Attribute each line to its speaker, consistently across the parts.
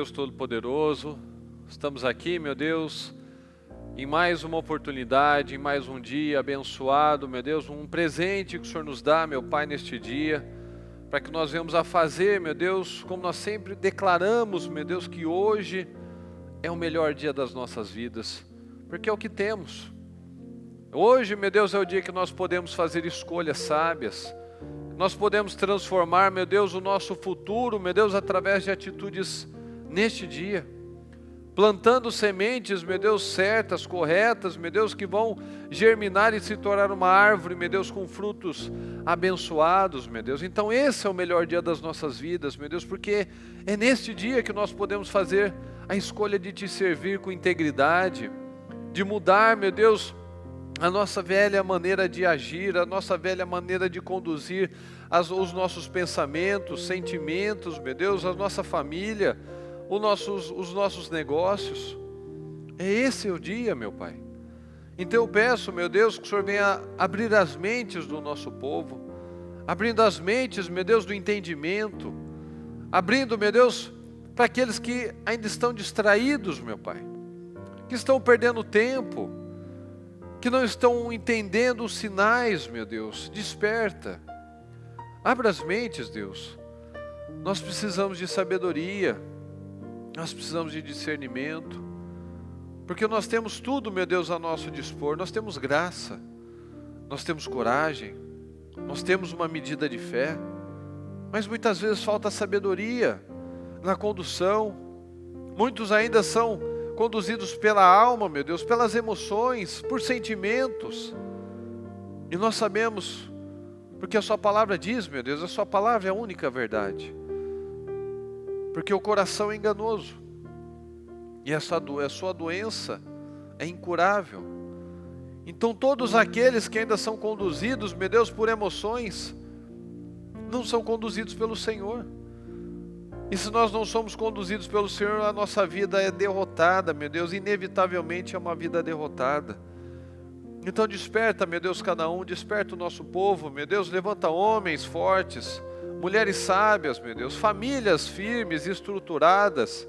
Speaker 1: Deus Todo-Poderoso, estamos aqui, meu Deus, em mais uma oportunidade, em mais um dia abençoado, meu Deus, um presente que o Senhor nos dá, meu Pai, neste dia, para que nós venhamos a fazer, meu Deus, como nós sempre declaramos, meu Deus, que hoje é o melhor dia das nossas vidas, porque é o que temos. Hoje, meu Deus, é o dia que nós podemos fazer escolhas sábias, nós podemos transformar, meu Deus, o nosso futuro, meu Deus, através de atitudes neste dia, plantando sementes, meu Deus, certas, corretas, meu Deus, que vão germinar e se tornar uma árvore, meu Deus, com frutos abençoados, meu Deus. Então esse é o melhor dia das nossas vidas, meu Deus, porque é neste dia que nós podemos fazer a escolha de Te servir com integridade, de mudar, meu Deus, a nossa velha maneira de agir, a nossa velha maneira de conduzir os nossos pensamentos, sentimentos, meu Deus, a nossa família, os nossos negócios. É esse o dia, meu Pai. Então eu peço, meu Deus, que o Senhor venha abrir as mentes do nosso povo, abrindo as mentes, meu Deus, do entendimento, abrindo, meu Deus, para aqueles que ainda estão distraídos, meu Pai, que estão perdendo tempo, que não estão entendendo os sinais, meu Deus. Desperta, abra as mentes, Deus. Nós precisamos de sabedoria, nós precisamos de discernimento, porque nós temos tudo, meu Deus, a nosso dispor. Nós temos graça, nós temos coragem, nós temos uma medida de fé, mas muitas vezes falta sabedoria na condução. Muitos ainda são conduzidos pela alma, meu Deus, pelas emoções, por sentimentos. E nós sabemos, porque a Sua palavra diz, meu Deus, a Sua palavra é a única verdade. Porque o coração é enganoso. E a sua doença é incurável. Então todos aqueles que ainda são conduzidos, meu Deus, por emoções, não são conduzidos pelo Senhor. E se nós não somos conduzidos pelo Senhor, a nossa vida é derrotada, meu Deus, inevitavelmente é uma vida derrotada. Então desperta, meu Deus, cada um, desperta o nosso povo, meu Deus, levanta homens fortes, mulheres sábias, meu Deus, famílias firmes, estruturadas,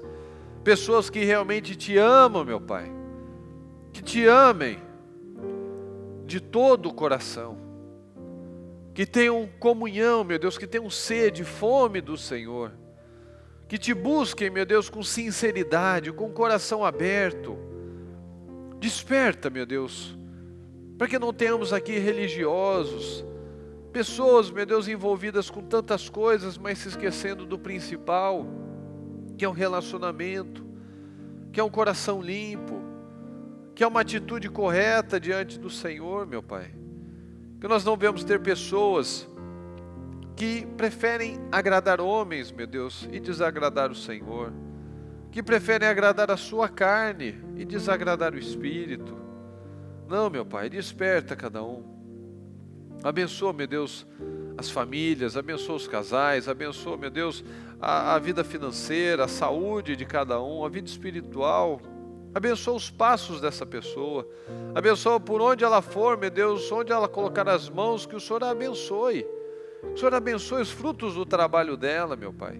Speaker 1: pessoas que realmente Te amam, meu Pai, que Te amem de todo o coração, que tenham comunhão, meu Deus, que tenham sede, fome do Senhor, que Te busquem, meu Deus, com sinceridade, com o coração aberto. Desperta, meu Deus, para que não tenhamos aqui religiosos, pessoas, meu Deus, envolvidas com tantas coisas, mas se esquecendo do principal, que é um relacionamento, que é um coração limpo, que é uma atitude correta diante do Senhor, meu Pai. Que nós não devemos ter pessoas que preferem agradar homens, meu Deus, e desagradar o Senhor, que preferem agradar a sua carne e desagradar o Espírito. Não, meu Pai, desperta cada um. Abençoa, meu Deus, as famílias, abençoa os casais, abençoa, meu Deus, a vida financeira, a saúde de cada um, a vida espiritual. Abençoa os passos dessa pessoa, abençoa por onde ela for, meu Deus, onde ela colocar as mãos, que o Senhor a abençoe. Que o Senhor abençoe os frutos do trabalho dela, meu Pai.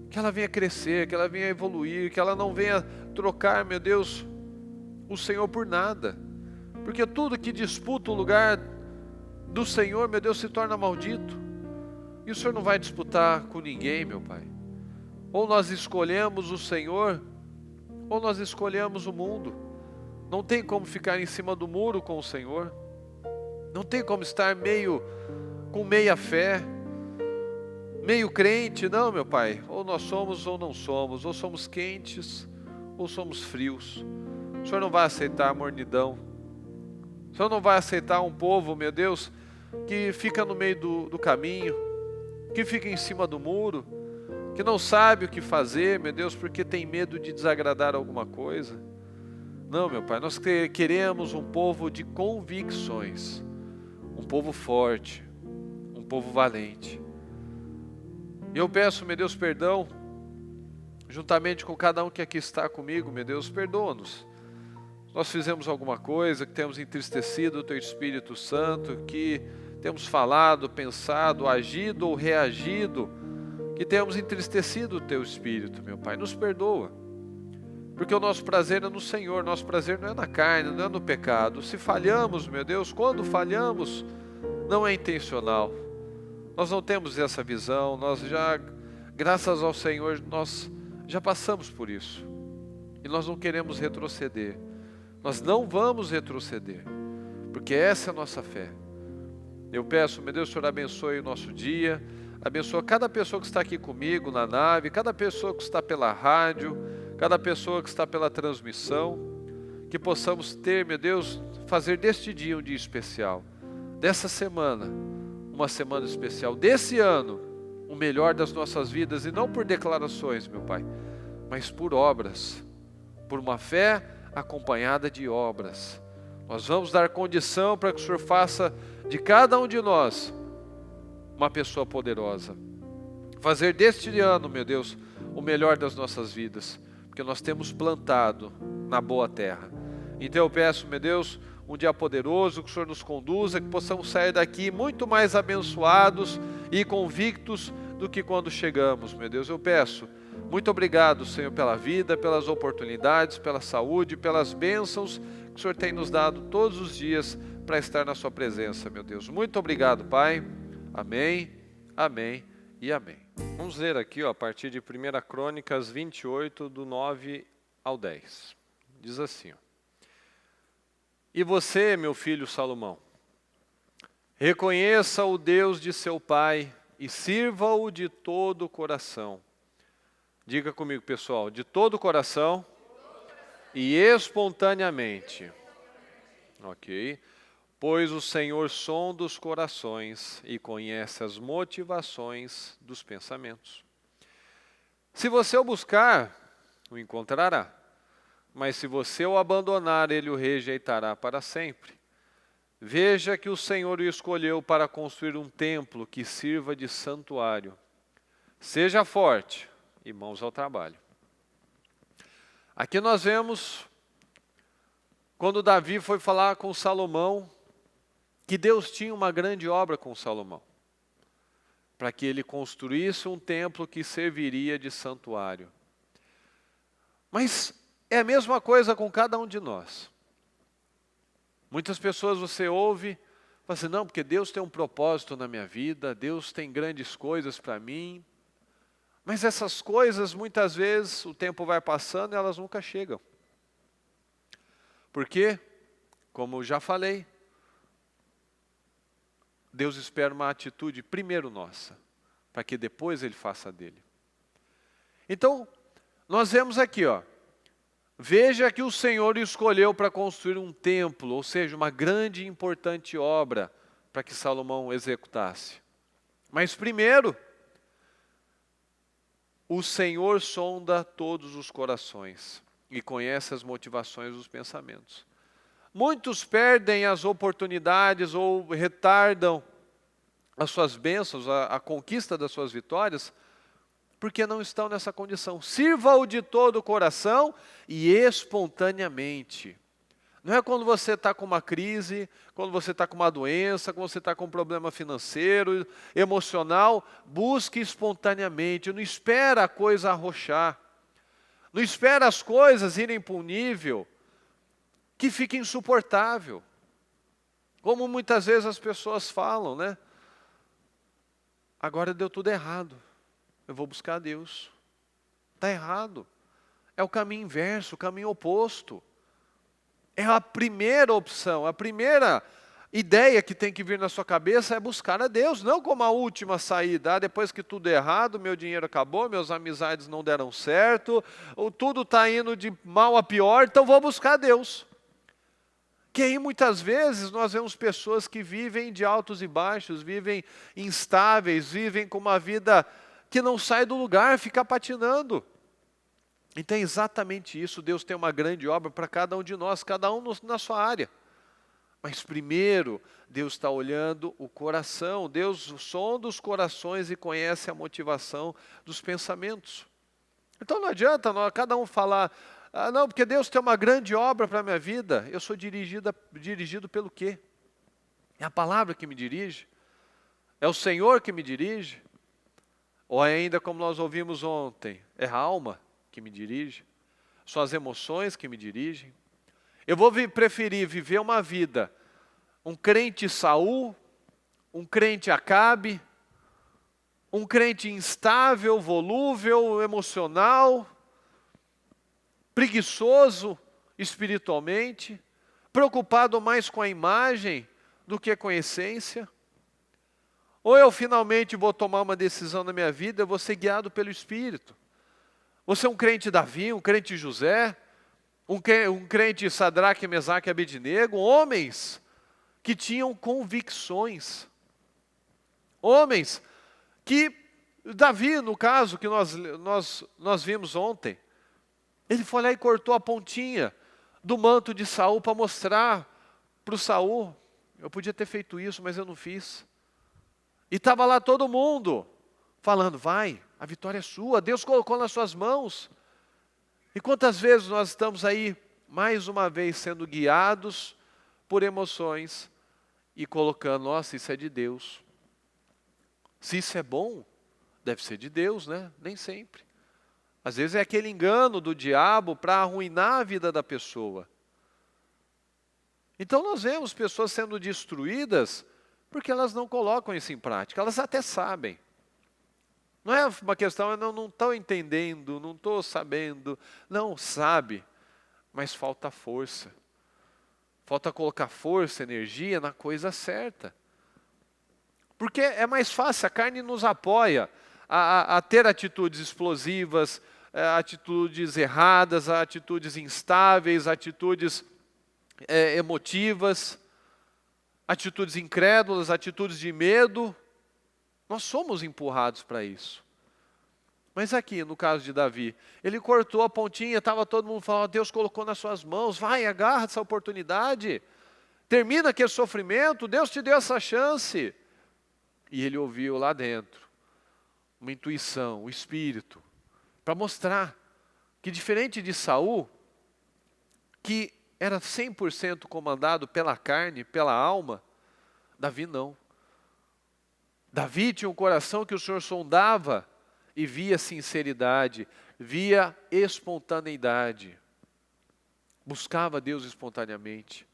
Speaker 1: Que ela venha crescer, que ela venha evoluir, que ela não venha trocar, meu Deus, o Senhor por nada. Porque tudo que disputa o lugar do Senhor, meu Deus, se torna maldito. E o Senhor não vai disputar com ninguém, meu Pai. Ou nós escolhemos o Senhor, ou nós escolhemos o mundo. Não tem como ficar em cima do muro com o Senhor. Não tem como estar com meia fé, meio crente. Não, meu Pai, ou nós somos ou não somos, ou somos quentes ou somos frios. O Senhor não vai aceitar mornidão. O Senhor não vai aceitar um povo, meu Deus, que fica no meio do caminho, que fica em cima do muro, que não sabe o que fazer, meu Deus, porque tem medo de desagradar alguma coisa. Não, meu Pai, nós queremos um povo de convicções, um povo forte, um povo valente. E eu peço, meu Deus, perdão, juntamente com cada um que aqui está comigo, meu Deus, perdoa-nos. Nós fizemos alguma coisa que temos entristecido o Teu Espírito Santo, que temos falado, pensado, agido ou reagido que tenhamos entristecido o Teu Espírito, meu Pai. Nos perdoa, porque o nosso prazer é no Senhor, nosso prazer não é na carne, não é no pecado. Se falhamos, meu Deus, quando falhamos, não é intencional. Nós não temos essa visão, nós já, graças ao Senhor, nós já passamos por isso. E nós não queremos retroceder. Nós não vamos retroceder, porque essa é a nossa fé. Eu peço, meu Deus, o Senhor abençoe o nosso dia, abençoa cada pessoa que está aqui comigo na nave, cada pessoa que está pela rádio, cada pessoa que está pela transmissão, que possamos ter, meu Deus, fazer deste dia um dia especial, dessa semana, uma semana especial, desse ano, o melhor das nossas vidas, e não por declarações, meu Pai, mas por obras, por uma fé acompanhada de obras. Nós vamos dar condição para que o Senhor faça de cada um de nós uma pessoa poderosa. Fazer deste ano, meu Deus, o melhor das nossas vidas, porque nós temos plantado na boa terra. Então eu peço, meu Deus, um dia poderoso, que o Senhor nos conduza, que possamos sair daqui muito mais abençoados e convictos do que quando chegamos, meu Deus. Eu peço, muito obrigado, Senhor, pela vida, pelas oportunidades, pela saúde, pelas bênçãos que o Senhor tem nos dado todos os dias para estar na sua presença, meu Deus. Muito obrigado, Pai. Amém, amém e amém. Vamos ler aqui, a partir de 1 Crônicas 28, do 9 ao 10. Diz assim, E você, meu filho Salomão, reconheça o Deus de seu pai e sirva-o de todo o coração. Diga comigo, pessoal, de todo o coração e espontaneamente. Ok? Pois o Senhor sonda os corações e conhece as motivações dos pensamentos. Se você o buscar, o encontrará. Mas se você o abandonar, ele o rejeitará para sempre. Veja que o Senhor o escolheu para construir um templo que sirva de santuário. Seja forte e mãos ao trabalho. Aqui nós vemos, quando Davi foi falar com Salomão, que Deus tinha uma grande obra com Salomão, para que ele construísse um templo que serviria de santuário. Mas é a mesma coisa com cada um de nós. Muitas pessoas você ouve, fala assim, não, porque Deus tem um propósito na minha vida, Deus tem grandes coisas para mim. Mas essas coisas, muitas vezes, o tempo vai passando e elas nunca chegam. Porque, como eu já falei, Deus espera uma atitude primeiro nossa, para que depois Ele faça dele. Então, nós vemos aqui, veja que o Senhor escolheu para construir um templo, ou seja, uma grande e importante obra para que Salomão executasse. Mas primeiro, o Senhor sonda todos os corações e conhece as motivações dos pensamentos. Muitos perdem as oportunidades ou retardam as suas bênçãos, a conquista das suas vitórias, porque não estão nessa condição. Sirva-o de todo o coração e espontaneamente. Não é quando você está com uma crise, quando você está com uma doença, quando você está com um problema financeiro, emocional, busque espontaneamente, não espera a coisa arrochar. Não espera as coisas irem para um nível que fica insuportável. Como muitas vezes as pessoas falam, né? Agora deu tudo errado, eu vou buscar a Deus. Está errado. É o caminho inverso, o caminho oposto. É a primeira opção, a primeira ideia que tem que vir na sua cabeça é buscar a Deus, não como a última saída. Depois que tudo é errado, meu dinheiro acabou, meus amizades não deram certo, ou tudo está indo de mal a pior, então vou buscar a Deus. Que aí muitas vezes nós vemos pessoas que vivem de altos e baixos, vivem instáveis, vivem com uma vida que não sai do lugar, fica patinando. Então é exatamente isso, Deus tem uma grande obra para cada um de nós, cada um na sua área. Mas primeiro, Deus está olhando o coração, Deus sonda os corações e conhece a motivação dos pensamentos. Então não adianta cada um falar, não, porque Deus tem uma grande obra para a minha vida. Eu sou dirigido pelo quê? É a palavra que me dirige? É o Senhor que me dirige? Ou ainda, como nós ouvimos ontem, é a alma que me dirige, são as emoções que me dirigem. Eu vou preferir viver uma vida, um crente Saul, um crente Acabe, um crente instável, volúvel, emocional, preguiçoso espiritualmente, preocupado mais com a imagem do que com a essência? Ou eu finalmente vou tomar uma decisão na minha vida, eu vou ser guiado pelo Espírito. Vou ser um crente Davi, um crente José, um crente Sadraque, Mesaque e Abednego, homens que tinham convicções. Homens que, Davi, no caso que nós vimos ontem, ele foi lá e cortou a pontinha do manto de Saul para mostrar para o Saul. Eu podia ter feito isso, mas eu não fiz. E estava lá todo mundo falando, vai, a vitória é sua, Deus colocou nas suas mãos. E quantas vezes nós estamos aí, mais uma vez, sendo guiados por emoções e colocando, nossa, isso é de Deus. Se isso é bom, deve ser de Deus, né? Nem sempre. Às vezes é aquele engano do diabo para arruinar a vida da pessoa. Então nós vemos pessoas sendo destruídas porque elas não colocam isso em prática. Elas até sabem. Não é uma questão, eu não estou entendendo, não estou sabendo. Não, sabe, mas falta força. Falta colocar força, energia na coisa certa. Porque é mais fácil, a carne nos apoia a ter atitudes explosivas, atitudes erradas, atitudes instáveis, atitudes emotivas, atitudes incrédulas, atitudes de medo. Nós somos empurrados para isso. Mas aqui, no caso de Davi, ele cortou a pontinha, estava todo mundo falando, Deus colocou nas suas mãos, vai, agarra essa oportunidade, termina aquele sofrimento, Deus te deu essa chance. E ele ouviu lá dentro uma intuição, o Espírito, para mostrar que diferente de Saul, que era 100% comandado pela carne, pela alma, Davi não. Davi tinha um coração que o Senhor sondava e via sinceridade, via espontaneidade. Buscava Deus espontaneamente.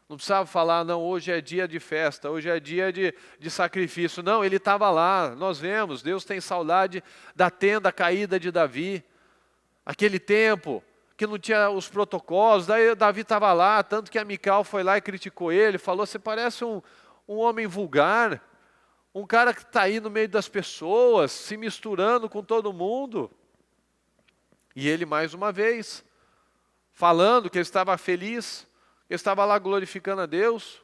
Speaker 1: Não precisava falar, não, hoje é dia de festa, hoje é dia de sacrifício. Não, ele estava lá, nós vemos, Deus tem saudade da tenda caída de Davi. Aquele tempo que não tinha os protocolos, daí Davi estava lá, tanto que a Mical foi lá e criticou ele, falou, você parece um homem vulgar, um cara que está aí no meio das pessoas, se misturando com todo mundo. E ele mais uma vez, falando que ele estava feliz, ele estava lá glorificando a Deus.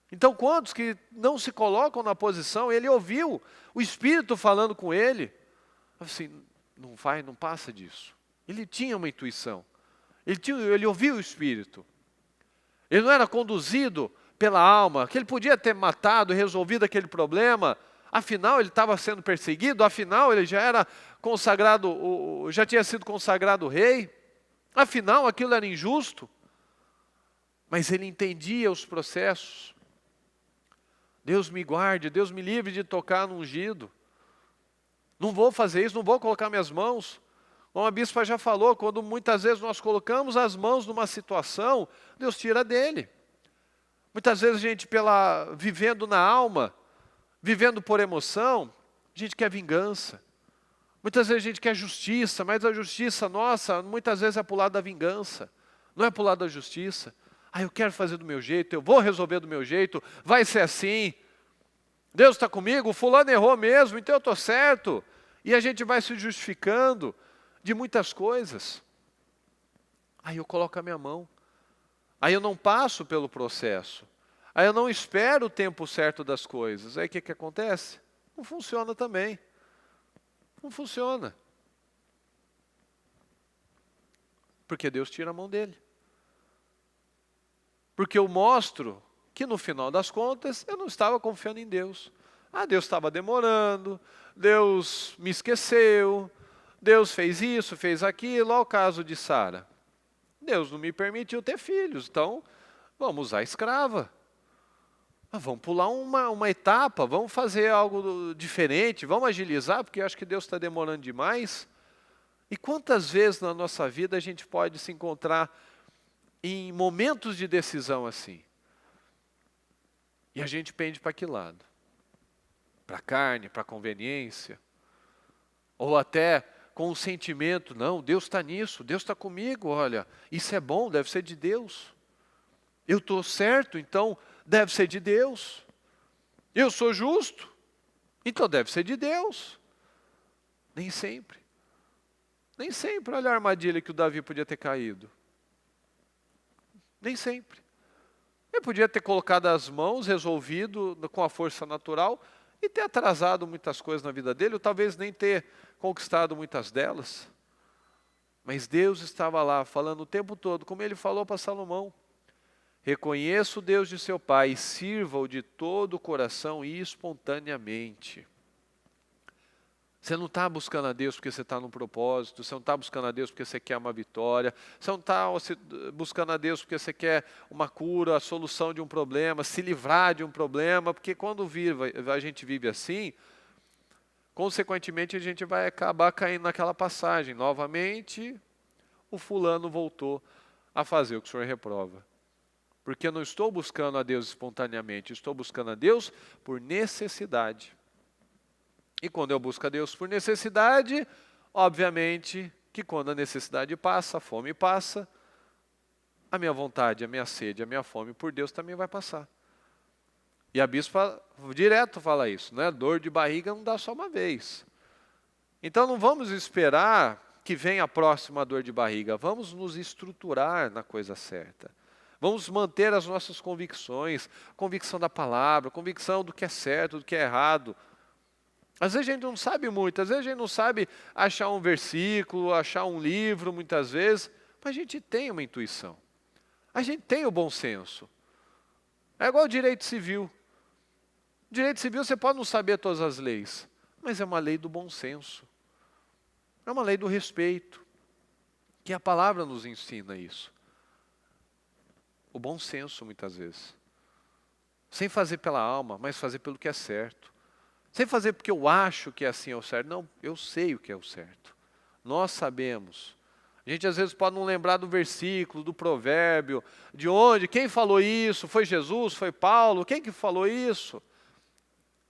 Speaker 1: Então quantos que não se colocam na posição, ele ouviu o Espírito falando com ele, assim, não passa disso. Ele tinha uma intuição, ele ouviu o Espírito. Ele não era conduzido pela alma, que ele podia ter matado e resolvido aquele problema, afinal ele estava sendo perseguido, afinal ele já era consagrado, já tinha sido consagrado rei, afinal aquilo era injusto, mas ele entendia os processos. Deus me guarde, Deus me livre de tocar no ungido, não vou fazer isso, não vou colocar minhas mãos. Como a bispa já falou, quando muitas vezes nós colocamos as mãos numa situação, Deus tira dele. Muitas vezes a gente, vivendo na alma, vivendo por emoção, a gente quer vingança. Muitas vezes a gente quer justiça, mas a justiça nossa, muitas vezes é para o lado da vingança, não é para o lado da justiça. Eu quero fazer do meu jeito, eu vou resolver do meu jeito, vai ser assim. Deus está comigo, o fulano errou mesmo, então eu estou certo. E a gente vai se justificando de muitas coisas. Aí eu coloco a minha mão. Aí eu não passo pelo processo. Aí eu não espero o tempo certo das coisas. Aí o que acontece? Não funciona também. Não funciona. Porque Deus tira a mão dele. Porque eu mostro que no final das contas eu não estava confiando em Deus. Deus estava demorando, Deus me esqueceu, Deus fez isso, fez aquilo. Olha o caso de Sara. Deus não me permitiu ter filhos, então vamos usar escrava. Vamos pular uma etapa, vamos fazer algo diferente, vamos agilizar, porque eu acho que Deus está demorando demais. E quantas vezes na nossa vida a gente pode se encontrar em momentos de decisão assim? E a gente pende para que lado? Para a carne, para a conveniência? Ou até com o sentimento, não, Deus está nisso, Deus está comigo, olha, isso é bom, deve ser de Deus. Eu estou certo, então deve ser de Deus. Eu sou justo, então deve ser de Deus. Nem sempre. Nem sempre, olha a armadilha que o Davi podia ter caído. Nem sempre. Ele podia ter colocado as mãos, resolvido com a força natural e ter atrasado muitas coisas na vida dele, ou talvez nem ter conquistado muitas delas. Mas Deus estava lá falando o tempo todo, como ele falou para Salomão. Reconheça o Deus de seu pai e sirva-o de todo o coração e espontaneamente. Você não está buscando a Deus porque você está num propósito, você não está buscando a Deus porque você quer uma vitória, você não está buscando a Deus porque você quer uma cura, a solução de um problema, se livrar de um problema, porque quando a gente vive assim, consequentemente a gente vai acabar caindo naquela passagem. Novamente, o fulano voltou a fazer o que o Senhor reprova. Porque eu não estou buscando a Deus espontaneamente, estou buscando a Deus por necessidade. E quando eu busco a Deus por necessidade, obviamente que quando a necessidade passa, a fome passa, a minha vontade, a minha sede, a minha fome por Deus também vai passar. E a bispa direto fala isso, né? Dor de barriga não dá só uma vez. Então não vamos esperar que venha a próxima dor de barriga, vamos nos estruturar na coisa certa. Vamos manter as nossas convicções, convicção da palavra, convicção do que é certo, do que é errado. Às vezes a gente não sabe muito, às vezes a gente não sabe achar um versículo, achar um livro muitas vezes, mas a gente tem uma intuição. A gente tem o bom senso. É igual o direito civil. Direito civil você pode não saber todas as leis, mas é uma lei do bom senso. É uma lei do respeito, que a palavra nos ensina isso. O bom senso, muitas vezes. Sem fazer pela alma, mas fazer pelo que é certo. Sem fazer porque eu acho que assim é o certo. Não, eu sei o que é o certo. Nós sabemos. A gente às vezes pode não lembrar do versículo, do provérbio, de onde, quem falou isso, foi Jesus, foi Paulo, quem que falou isso?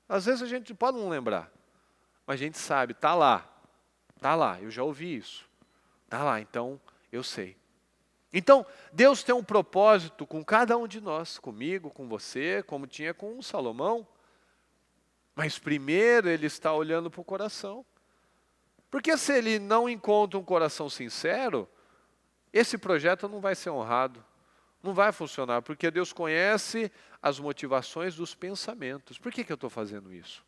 Speaker 1: Às vezes a gente pode não lembrar, mas a gente sabe, está lá, eu já ouvi isso, está lá, então eu sei. Então, Deus tem um propósito com cada um de nós, comigo, com você, como tinha com Salomão. Mas primeiro Ele está olhando para o coração. Porque se Ele não encontra um coração sincero, esse projeto não vai ser honrado, não vai funcionar, porque Deus conhece as motivações dos pensamentos. Por que eu estou fazendo isso?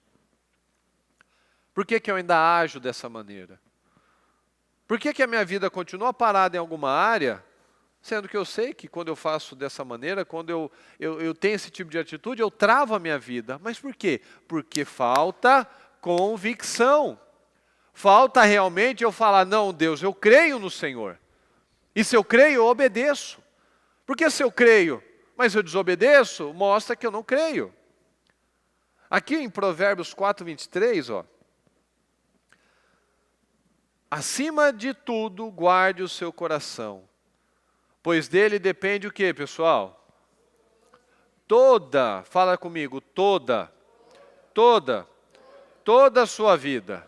Speaker 1: Por que eu ainda ajo dessa maneira? Por que a minha vida continua parada em alguma área, sendo que eu sei que quando eu faço dessa maneira, quando eu tenho esse tipo de atitude, eu travo a minha vida. Mas por quê? Porque falta convicção. Falta realmente eu falar, não, Deus, eu creio no Senhor. E se eu creio, eu obedeço. Porque se eu creio, mas eu desobedeço, mostra que eu não creio. Aqui em Provérbios 4:23, ó. Acima de tudo, guarde o seu coração. Pois dele depende o que, pessoal? Fala comigo, toda a sua vida.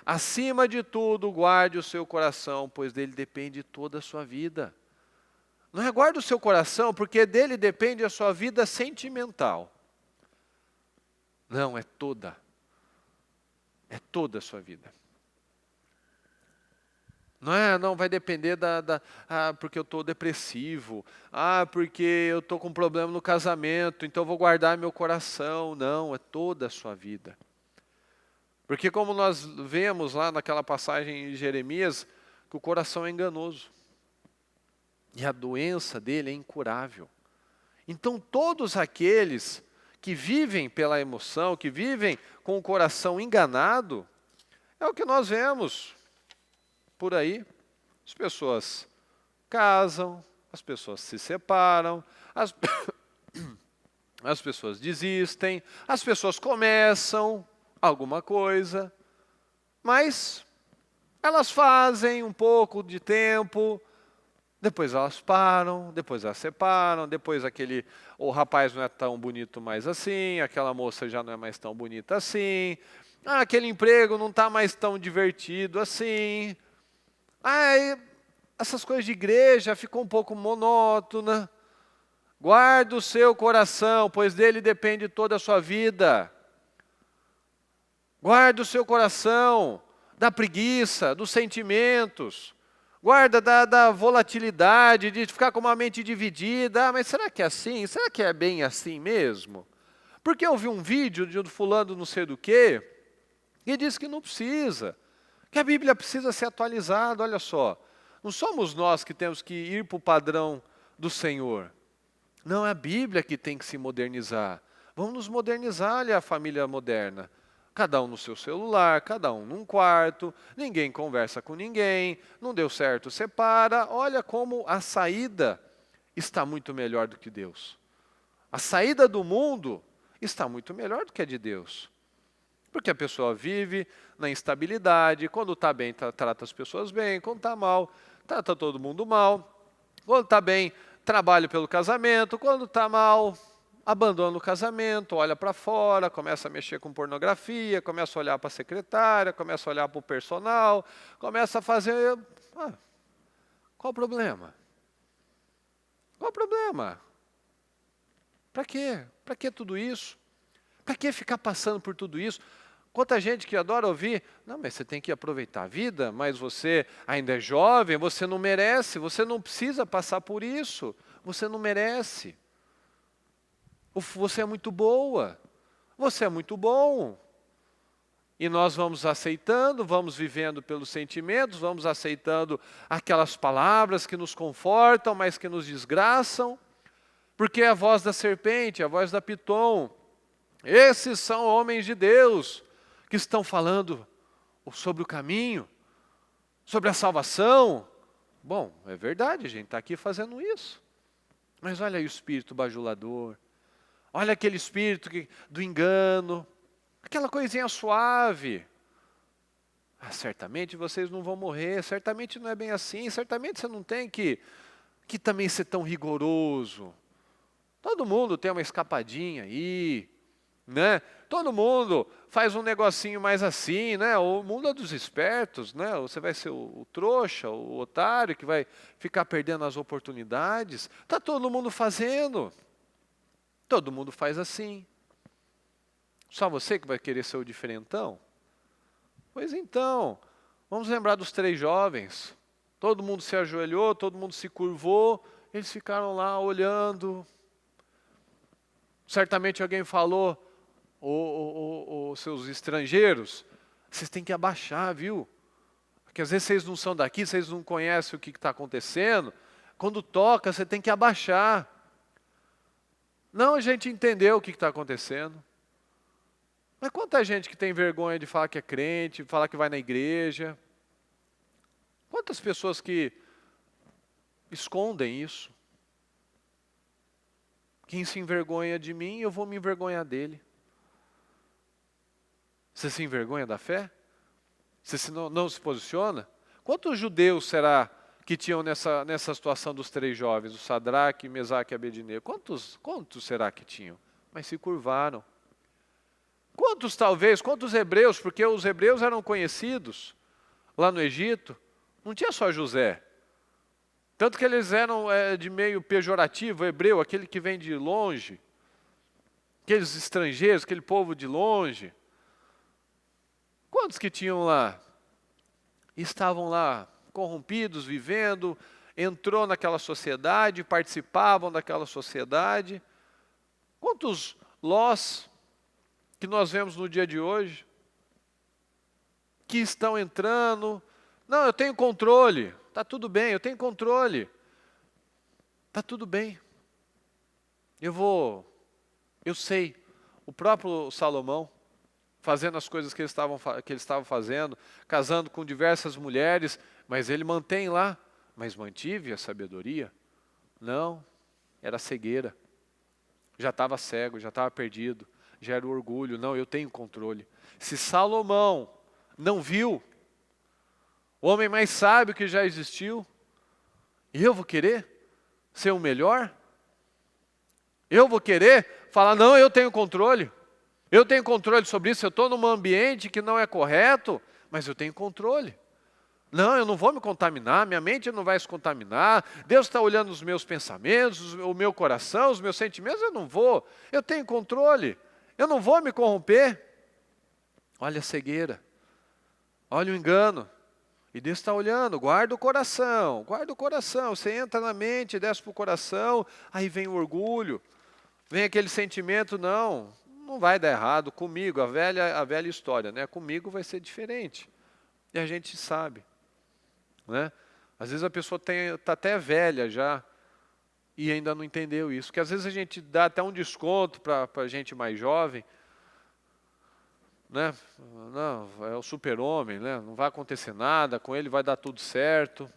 Speaker 1: Acima de tudo, guarde o seu coração, pois dele depende toda a sua vida. Não é guarde o seu coração, porque dele depende a sua vida sentimental. Não, é toda a sua vida. Não vai depender porque eu estou depressivo, porque eu estou com um problema no casamento, então eu vou guardar meu coração. Não, é toda a sua vida. Porque como nós vemos lá naquela passagem em Jeremias, que o coração é enganoso. E a doença dele é incurável. Então todos aqueles que vivem pela emoção, que vivem com o coração enganado, é o que nós vemos por aí. As pessoas casam, as pessoas se separam, as pessoas desistem, as pessoas começam alguma coisa, mas elas fazem um pouco de tempo, depois elas param, depois elas separam, depois o rapaz não é tão bonito mais assim, aquela moça já não é mais tão bonita assim, aquele emprego não está mais tão divertido assim, essas coisas de igreja ficou um pouco monótona. Guarda o seu coração, pois dele depende toda a sua vida. Guarda o seu coração da preguiça, dos sentimentos. Guarda da volatilidade, de ficar com uma mente dividida. Mas será que é assim? Será que é bem assim mesmo? Porque eu vi um vídeo de um fulano não sei do quê, e disse que não precisa. Que a Bíblia precisa ser atualizada, olha só. Não somos nós que temos que ir para o padrão do Senhor. Não, é a Bíblia que tem que se modernizar. Vamos nos modernizar, olha a família moderna. Cada um no seu celular, cada um num quarto, ninguém conversa com ninguém, não deu certo, separa. Olha como a saída está muito melhor do que Deus. A saída do mundo está muito melhor do que a de Deus. Porque a pessoa vive na instabilidade, quando está bem, trata as pessoas bem, quando está mal, trata todo mundo mal. Quando está bem, trabalha pelo casamento, quando está mal, abandona o casamento, olha para fora, começa a mexer com pornografia, começa a olhar para a secretária, começa a olhar para o personal, começa a fazer... qual o problema? Qual o problema? Para quê? Para que tudo isso? Para que ficar passando por tudo isso? Quanta gente que adora ouvir, não, mas você tem que aproveitar a vida, mas você ainda é jovem, você não merece, você não precisa passar por isso, você não merece. Você é muito boa, você é muito bom. E nós vamos aceitando, vamos vivendo pelos sentimentos, vamos aceitando aquelas palavras que nos confortam, mas que nos desgraçam, porque é a voz da serpente, a voz da Piton. Esses são homens de Deus que estão falando sobre o caminho, sobre a salvação. Bom, é verdade, a gente está aqui fazendo isso. Mas olha aí o espírito bajulador, olha aquele espírito do engano, aquela coisinha suave. Certamente vocês não vão morrer, certamente não é bem assim, certamente você não tem que também ser tão rigoroso. Todo mundo tem uma escapadinha aí, né? Todo mundo faz um negocinho mais assim, né? O mundo é dos espertos, né? Você vai ser o trouxa, o otário que vai ficar perdendo as oportunidades. Está todo mundo fazendo. Todo mundo faz assim. Só você que vai querer ser o diferentão? Pois então, vamos lembrar dos 3 jovens. Todo mundo se ajoelhou, todo mundo se curvou, eles ficaram lá olhando. Certamente alguém falou, os seus estrangeiros, vocês têm que abaixar, viu? Porque às vezes vocês não são daqui, vocês não conhecem o que está acontecendo. Quando toca, você tem que abaixar. Não, a gente entendeu o que está acontecendo. Mas quanta gente que tem vergonha de falar que é crente, falar que vai na igreja. Quantas pessoas que escondem isso? Quem se envergonha de mim, eu vou me envergonhar dele. Você se envergonha da fé? Você não se posiciona? Quantos judeus será que tinham nessa situação dos 3 jovens, o Sadraque, Mesaque e Abednego? Quantos será que tinham? Mas se curvaram. Quantos hebreus, porque os hebreus eram conhecidos lá no Egito, não tinha só José. Tanto que eles eram de meio pejorativo, hebreu, aquele que vem de longe, aqueles estrangeiros, aquele povo de longe. Quantos que tinham lá? Estavam lá corrompidos, vivendo, entrou naquela sociedade, participavam daquela sociedade. Quantos Lós que nós vemos no dia de hoje, que estão entrando, não, eu tenho controle, está tudo bem, eu tenho controle, está tudo bem, eu sei, o próprio Salomão, fazendo as coisas que ele estava fazendo, casando com diversas mulheres, mas ele mantém lá, mas mantive a sabedoria? Não, era cegueira. já estava cego, já estava perdido, já era o orgulho. Não, eu tenho controle. Se Salomão não viu, o homem mais sábio que já existiu, e eu vou querer ser o melhor? Eu vou querer falar, não, eu tenho controle. Eu tenho controle sobre isso, eu estou num ambiente que não é correto, mas eu tenho controle. Não, eu não vou me contaminar, minha mente não vai se contaminar, Deus está olhando os meus pensamentos, o meu coração, os meus sentimentos, eu não vou, eu tenho controle, eu não vou me corromper. Olha a cegueira, olha o engano, e Deus está olhando, guarda o coração, você entra na mente, desce para o coração, aí vem o orgulho, vem aquele sentimento, não vai dar errado comigo, a velha história, né? Comigo vai ser diferente, e a gente sabe. Né? Às vezes a pessoa está até velha já e ainda não entendeu isso. Porque às vezes a gente dá até um desconto para a gente mais jovem. Né? Não, é o super-homem, né? Não vai acontecer nada, com ele vai dar tudo certo.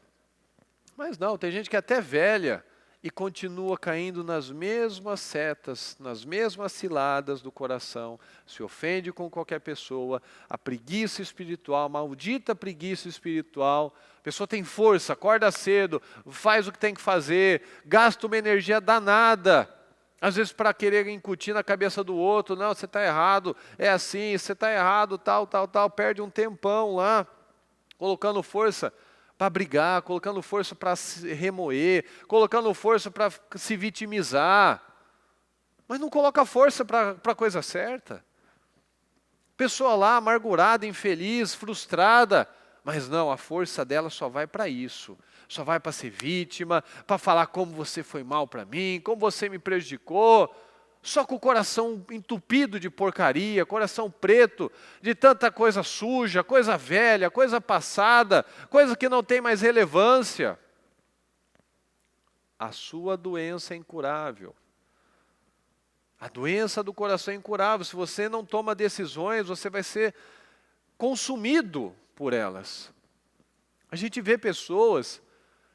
Speaker 1: Mas não, tem gente que é até velha e continua caindo nas mesmas setas, nas mesmas ciladas do coração, se ofende com qualquer pessoa, a preguiça espiritual, a maldita preguiça espiritual. A pessoa tem força, acorda cedo, faz o que tem que fazer, gasta uma energia danada, às vezes para querer incutir na cabeça do outro, não, você está errado, é assim, você está errado, tal, perde um tempão lá, colocando força para brigar, colocando força para se remoer, colocando força para se vitimizar, mas não coloca força para a coisa certa. Pessoa lá amargurada, infeliz, frustrada, mas não, a força dela só vai para isso, só vai para ser vítima, para falar como você foi mal para mim, como você me prejudicou, só com o coração entupido de porcaria, coração preto, de tanta coisa suja, coisa velha, coisa passada, coisa que não tem mais relevância. A sua doença é incurável. A doença do coração é incurável. Se você não toma decisões, você vai ser consumido por elas. A gente vê pessoas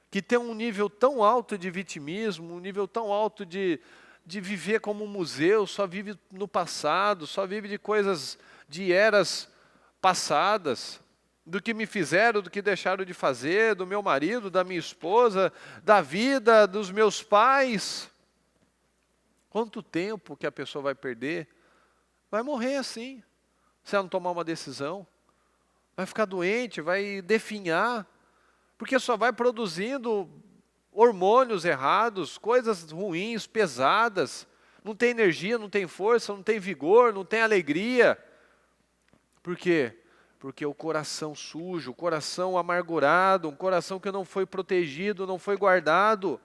Speaker 1: que têm um nível tão alto de vitimismo, um nível tão alto de viver como um museu, só vive no passado, só vive de coisas, de eras passadas, do que me fizeram, do que deixaram de fazer, do meu marido, da minha esposa, da vida, dos meus pais. Quanto tempo que a pessoa vai perder? Vai morrer assim, se ela não tomar uma decisão. Vai ficar doente, vai definhar, porque só vai produzindo hormônios errados, coisas ruins, pesadas, não tem energia, não tem força, não tem vigor, não tem alegria. Por quê? Porque o coração sujo, o coração amargurado, um coração que não foi protegido, não foi guardado,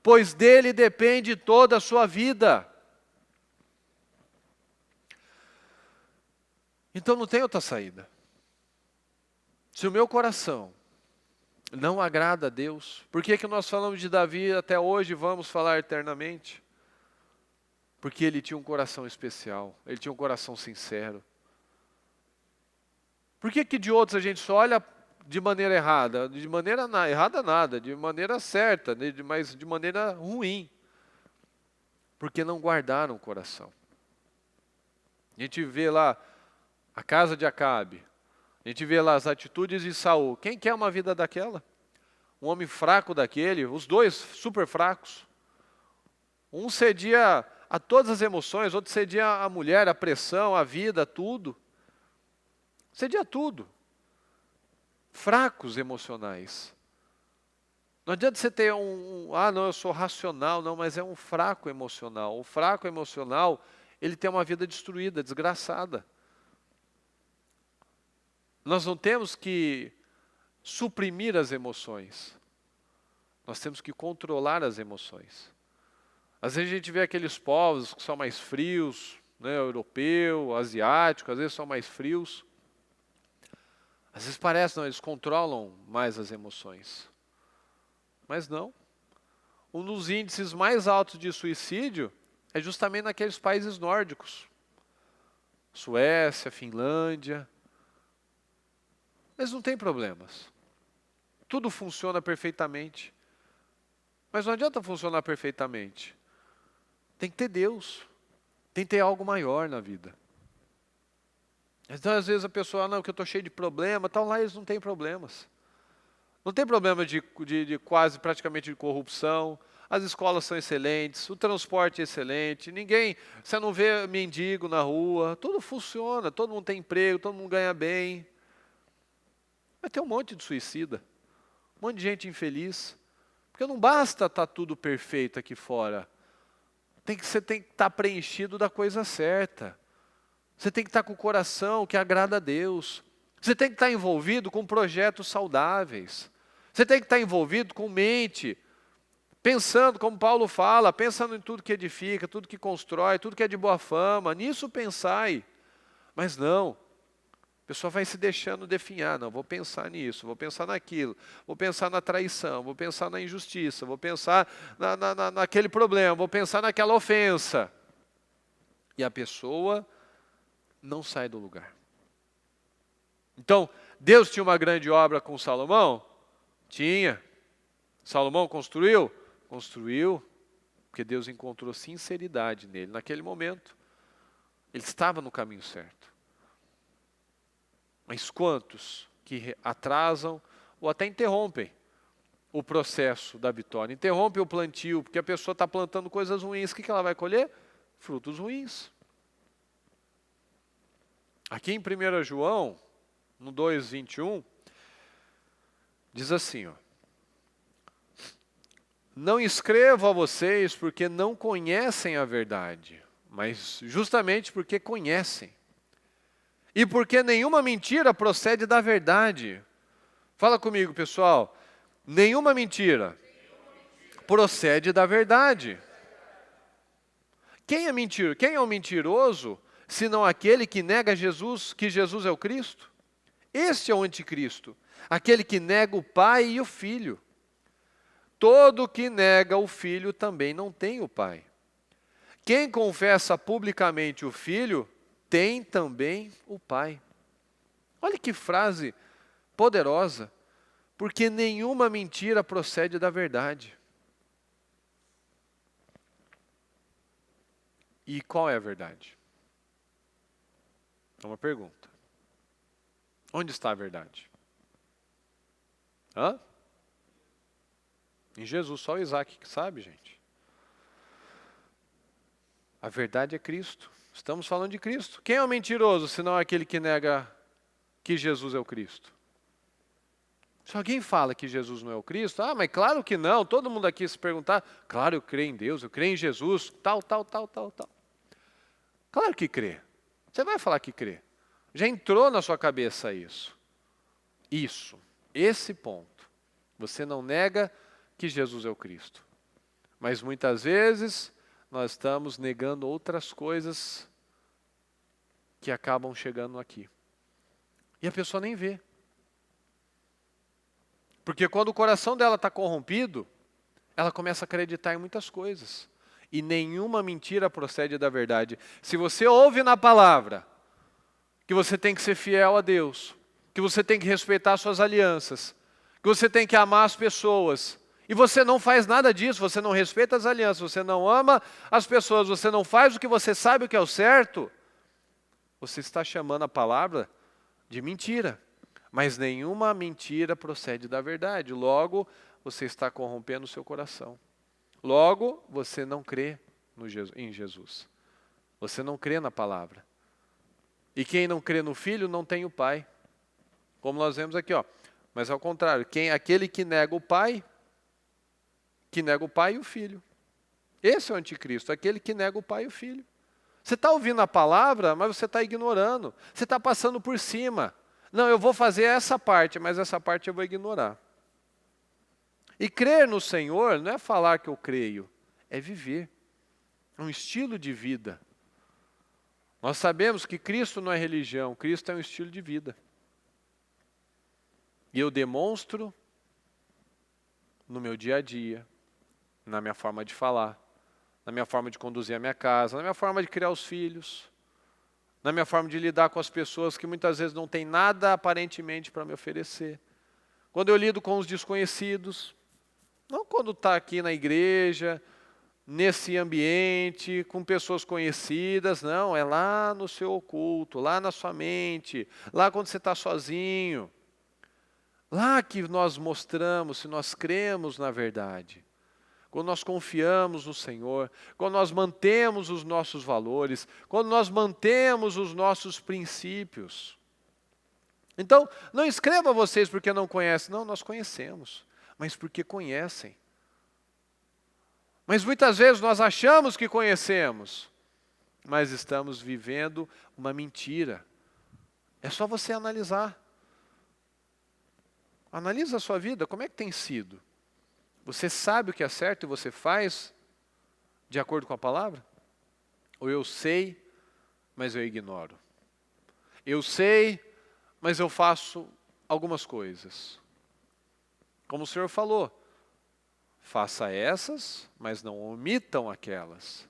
Speaker 1: pois dele depende toda a sua vida. Então não tem outra saída. Se o meu coração não agrada a Deus, por que nós falamos de Davi até hoje e vamos falar eternamente? Porque ele tinha um coração especial, ele tinha um coração sincero. Por que de outros a gente só olha de maneira errada? De maneira errada nada, de maneira certa, mas de maneira ruim. Porque não guardaram o coração. A gente vê lá a casa de Acabe, a gente vê lá as atitudes de Saul. Quem quer uma vida daquela? Um homem fraco daquele, os dois super fracos. Um cedia a todas as emoções, outro cedia a mulher, a pressão, a vida, tudo. Cedia tudo. Fracos emocionais. Não adianta você ter não, eu sou racional, não, mas é um fraco emocional. O fraco emocional, ele tem uma vida destruída, desgraçada. Nós não temos que suprimir as emoções. Nós temos que controlar as emoções. Às vezes a gente vê aqueles povos que são mais frios, né, europeu, asiático, às vezes são mais frios. Às vezes parece, não, eles controlam mais as emoções. Mas não. Um dos índices mais altos de suicídio é justamente naqueles países nórdicos. Suécia, Finlândia. Eles não têm problemas. Tudo funciona perfeitamente. Mas não adianta funcionar perfeitamente. Tem que ter Deus. Tem que ter algo maior na vida. Então, às vezes a pessoa, não, que eu estou cheio de problema, tal, lá eles não têm problemas. Não tem problema de quase praticamente de corrupção, as escolas são excelentes, o transporte é excelente, você não vê mendigo na rua, tudo funciona, todo mundo tem emprego, todo mundo ganha bem. Mas tem um monte de suicida, um monte de gente infeliz, porque não basta estar tudo perfeito aqui fora. Você tem que estar preenchido da coisa certa. Você tem que estar com o coração que agrada a Deus. Você tem que estar envolvido com projetos saudáveis. Você tem que estar envolvido com mente, pensando, como Paulo fala, pensando em tudo que edifica, tudo que constrói, tudo que é de boa fama. Nisso pensai. Mas não. A pessoa vai se deixando definhar. Não, vou pensar nisso, vou pensar naquilo, vou pensar na traição, vou pensar na injustiça, vou pensar naquele problema, vou pensar naquela ofensa. E a pessoa não sai do lugar. Então, Deus tinha uma grande obra com Salomão? Tinha. Salomão construiu? Construiu, porque Deus encontrou sinceridade nele. Naquele momento, ele estava no caminho certo. Mas quantos que atrasam ou até interrompem o processo da vitória? Interrompem o plantio, porque a pessoa está plantando coisas ruins. O que ela vai colher? Frutos ruins. Aqui em 1 João, no 2:21, diz assim, ó: não escrevo a vocês porque não conhecem a verdade, mas justamente porque conhecem. E porque nenhuma mentira procede da verdade. Fala comigo, pessoal. Nenhuma mentira procede da verdade. Quem é mentiroso? Quem é o mentiroso, senão aquele que nega Jesus, que Jesus é o Cristo? Este é o anticristo, aquele que nega o Pai e o Filho. Todo que nega o Filho também não tem o Pai. Quem confessa publicamente o Filho, tem também o Pai. Olha que frase poderosa. Porque nenhuma mentira procede da verdade. E qual é a verdade? É uma pergunta. Onde está a verdade? Hã? Em Jesus, só o Isaac que sabe, gente. A verdade é Cristo. Estamos falando de Cristo. Quem é o mentiroso, senão aquele que nega que Jesus é o Cristo? Se alguém fala que Jesus não é o Cristo, mas claro que não, todo mundo aqui se perguntar, claro, eu creio em Deus, eu creio em Jesus, tal. Claro que crê. Você vai falar que crê. Já entrou na sua cabeça isso. Esse ponto. Você não nega que Jesus é o Cristo. Mas muitas vezes nós estamos negando outras coisas que acabam chegando aqui. E a pessoa nem vê. Porque quando o coração dela está corrompido, ela começa a acreditar em muitas coisas. E nenhuma mentira procede da verdade. Se você ouve na palavra que você tem que ser fiel a Deus, que você tem que respeitar suas alianças, que você tem que amar as pessoas, e você não faz nada disso, você não respeita as alianças, você não ama as pessoas, você não faz o que você sabe o que é o certo, você está chamando a palavra de mentira. Mas nenhuma mentira procede da verdade. Logo, você está corrompendo o seu coração. Logo, você não crê em Jesus. Você não crê na palavra. E quem não crê no Filho não tem o Pai. Como nós vemos aqui, ó. Mas ao contrário, aquele que nega o Pai e o Filho. Esse é o anticristo, aquele que nega o Pai e o Filho. Você está ouvindo a palavra, mas você está ignorando. Você está passando por cima. Não, eu vou fazer essa parte, mas essa parte eu vou ignorar. E crer no Senhor não é falar que eu creio, é viver. É um estilo de vida. Nós sabemos que Cristo não é religião, Cristo é um estilo de vida. E eu demonstro no meu dia a dia, na minha forma de falar, na minha forma de conduzir a minha casa, na minha forma de criar os filhos, na minha forma de lidar com as pessoas que muitas vezes não têm nada aparentemente para me oferecer. Quando eu lido com os desconhecidos, não quando está aqui na igreja, nesse ambiente, com pessoas conhecidas. Não, é lá no seu oculto, lá na sua mente, lá quando você está sozinho. Lá que nós mostramos se nós cremos na verdade. Quando nós confiamos no Senhor, quando nós mantemos os nossos valores, quando nós mantemos os nossos princípios. Então, não escreva vocês porque não conhecem. Não, nós conhecemos, mas porque conhecem. Mas muitas vezes nós achamos que conhecemos, mas estamos vivendo uma mentira. É só você analisar. Analisa a sua vida, como é que tem sido? Você sabe o que é certo e você faz de acordo com a palavra? Ou eu sei, mas eu ignoro? Eu sei, mas eu faço algumas coisas. Como o Senhor falou, faça essas, mas não omitam aquelas.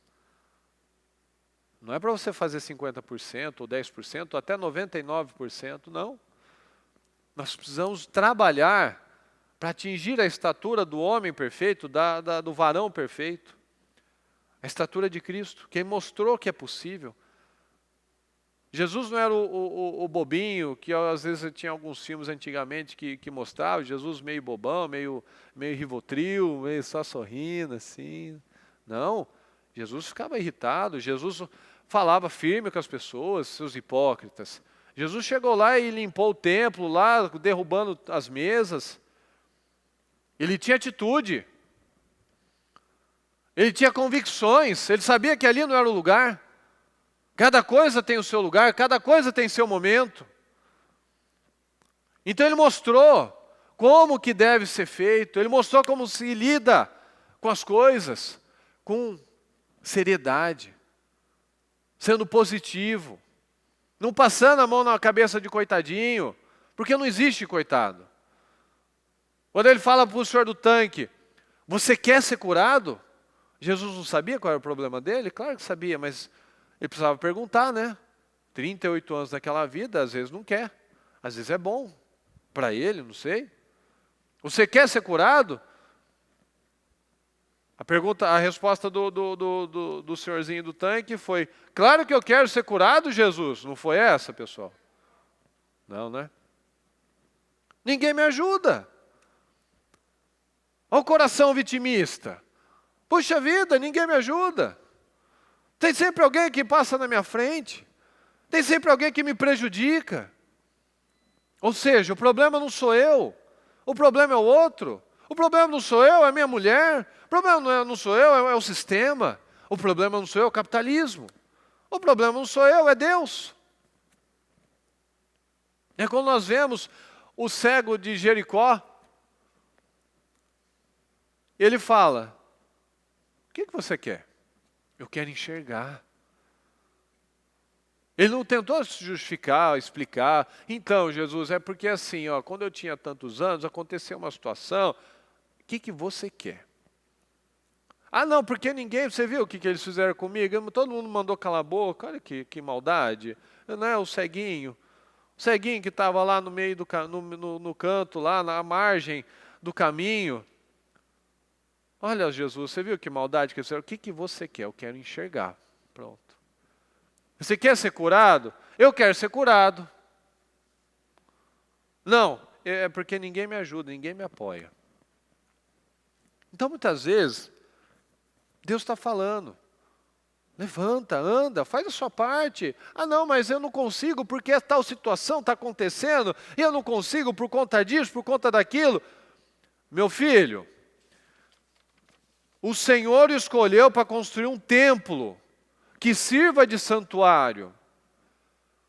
Speaker 1: Não é para você fazer 50%, ou 10%, ou até 99%, não. Nós precisamos trabalhar para atingir a estatura do homem perfeito, do varão perfeito. A estatura de Cristo, quem mostrou que é possível. Jesus não era o bobinho, que às vezes tinha alguns filmes antigamente que mostravam, Jesus meio bobão, meio rivotril, meio só sorrindo assim. Não, Jesus ficava irritado, Jesus falava firme com as pessoas, seus hipócritas. Jesus chegou lá e limpou o templo, lá derrubando as mesas. Ele tinha atitude. Ele tinha convicções, ele sabia que ali não era o lugar. Cada coisa tem o seu lugar, cada coisa tem seu momento. Então ele mostrou como que deve ser feito, ele mostrou como se lida com as coisas, com seriedade, sendo positivo, não passando a mão na cabeça de coitadinho, porque não existe coitado. Quando ele fala para o senhor do tanque, você quer ser curado? Jesus não sabia qual era o problema dele? Claro que sabia, mas ele precisava perguntar, né? 38 anos daquela vida, às vezes não quer. Às vezes é bom. Para ele, não sei. Você quer ser curado? A resposta do senhorzinho do tanque foi, claro que eu quero ser curado, Jesus. Não foi essa, pessoal? Não, né? Ninguém me ajuda. Olha o coração vitimista. Puxa vida, ninguém me ajuda. Tem sempre alguém que passa na minha frente. Tem sempre alguém que me prejudica. Ou seja, o problema não sou eu. O problema é o outro. O problema não sou eu, é minha mulher. O problema não sou eu, é o sistema. O problema não sou eu, é o capitalismo. O problema não sou eu, é Deus. É quando nós vemos o cego de Jericó, ele fala, o que você quer? Eu quero enxergar. Ele não tentou se justificar, explicar. Então, Jesus, é porque assim, quando eu tinha tantos anos, aconteceu uma situação. O que você quer? Ah, não, porque ninguém, você viu o que eles fizeram comigo? Todo mundo mandou calar a boca, olha que maldade. Não é o ceguinho que estava lá no meio no canto, lá na margem do caminho. Olha, Jesus, você viu que maldade que eles fizeram? O que você quer? Eu quero enxergar. Pronto. Você quer ser curado? Eu quero ser curado. Não, é porque ninguém me ajuda, ninguém me apoia. Então, muitas vezes, Deus está falando. Levanta, anda, faz a sua parte. Ah, não, mas eu não consigo porque tal situação está acontecendo. E eu não consigo por conta disso, por conta daquilo. Meu filho, o Senhor escolheu para construir um templo que sirva de santuário.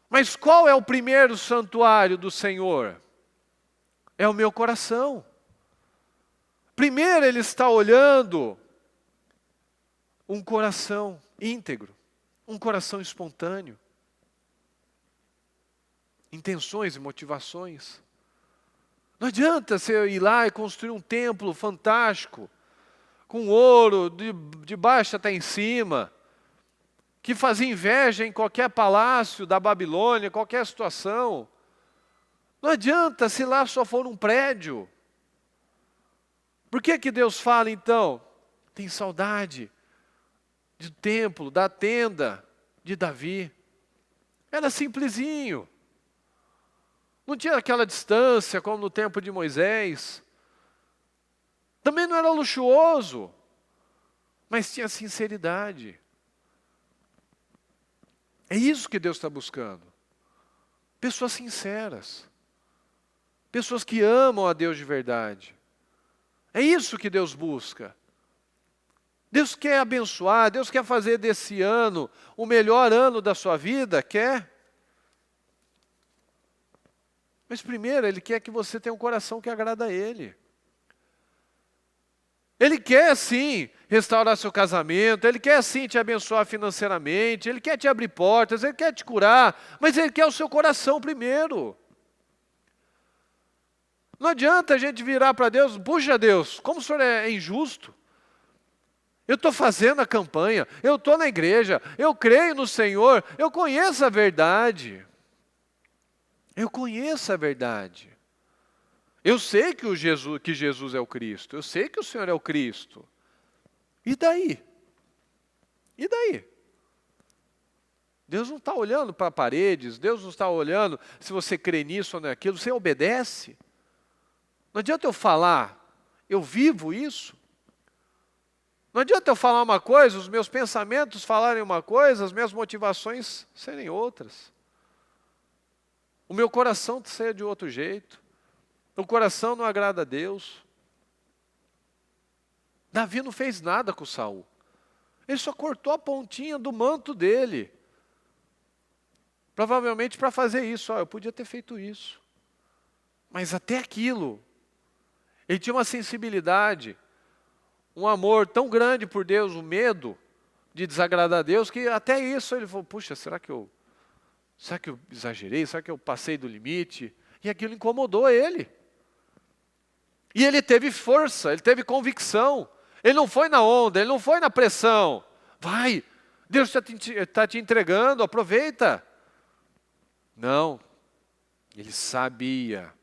Speaker 1: Mas qual é o primeiro santuário do Senhor? É o meu coração. Primeiro Ele está olhando um coração íntegro, um coração espontâneo, intenções e motivações. Não adianta você ir lá e construir um templo fantástico, com ouro de baixo até em cima, que fazia inveja em qualquer palácio da Babilônia, qualquer situação. Não adianta se lá só for um prédio. Por que Deus fala então? Tem saudade do templo, da tenda de Davi. Era simplesinho. Não tinha aquela distância como no tempo de Moisés. Também não era luxuoso, mas tinha sinceridade. É isso que Deus está buscando. Pessoas sinceras. Pessoas que amam a Deus de verdade. É isso que Deus busca. Deus quer abençoar, Deus quer fazer desse ano o melhor ano da sua vida, quer. Mas primeiro, Ele quer que você tenha um coração que agrada a Ele. Ele quer sim restaurar seu casamento, Ele quer sim te abençoar financeiramente, Ele quer te abrir portas, Ele quer te curar, mas Ele quer o seu coração primeiro. Não adianta a gente virar para Deus, puxa Deus, como o Senhor é injusto. Eu estou fazendo a campanha, eu estou na igreja, eu creio no Senhor, eu conheço a verdade. Eu conheço a verdade. Eu sei que Jesus é o Cristo, eu sei que o Senhor é o Cristo. E daí? E daí? Deus não está olhando para paredes, Deus não está olhando se você crê nisso ou naquilo, você obedece. Não adianta eu falar, eu vivo isso. Não adianta eu falar uma coisa, os meus pensamentos falarem uma coisa, as minhas motivações serem outras. O meu coração ser de outro jeito. O coração não agrada a Deus. Davi não fez nada com Saul. Ele só cortou a pontinha do manto dele. Provavelmente para fazer isso. Eu podia ter feito isso. Mas até aquilo. Ele tinha uma sensibilidade, um amor tão grande por Deus, um medo de desagradar a Deus, que até isso ele falou, puxa, será que eu exagerei? Será que eu passei do limite? E aquilo incomodou ele. E ele teve força, ele teve convicção. Ele não foi na onda, ele não foi na pressão. Vai, Deus está te entregando, aproveita. Não, ele sabia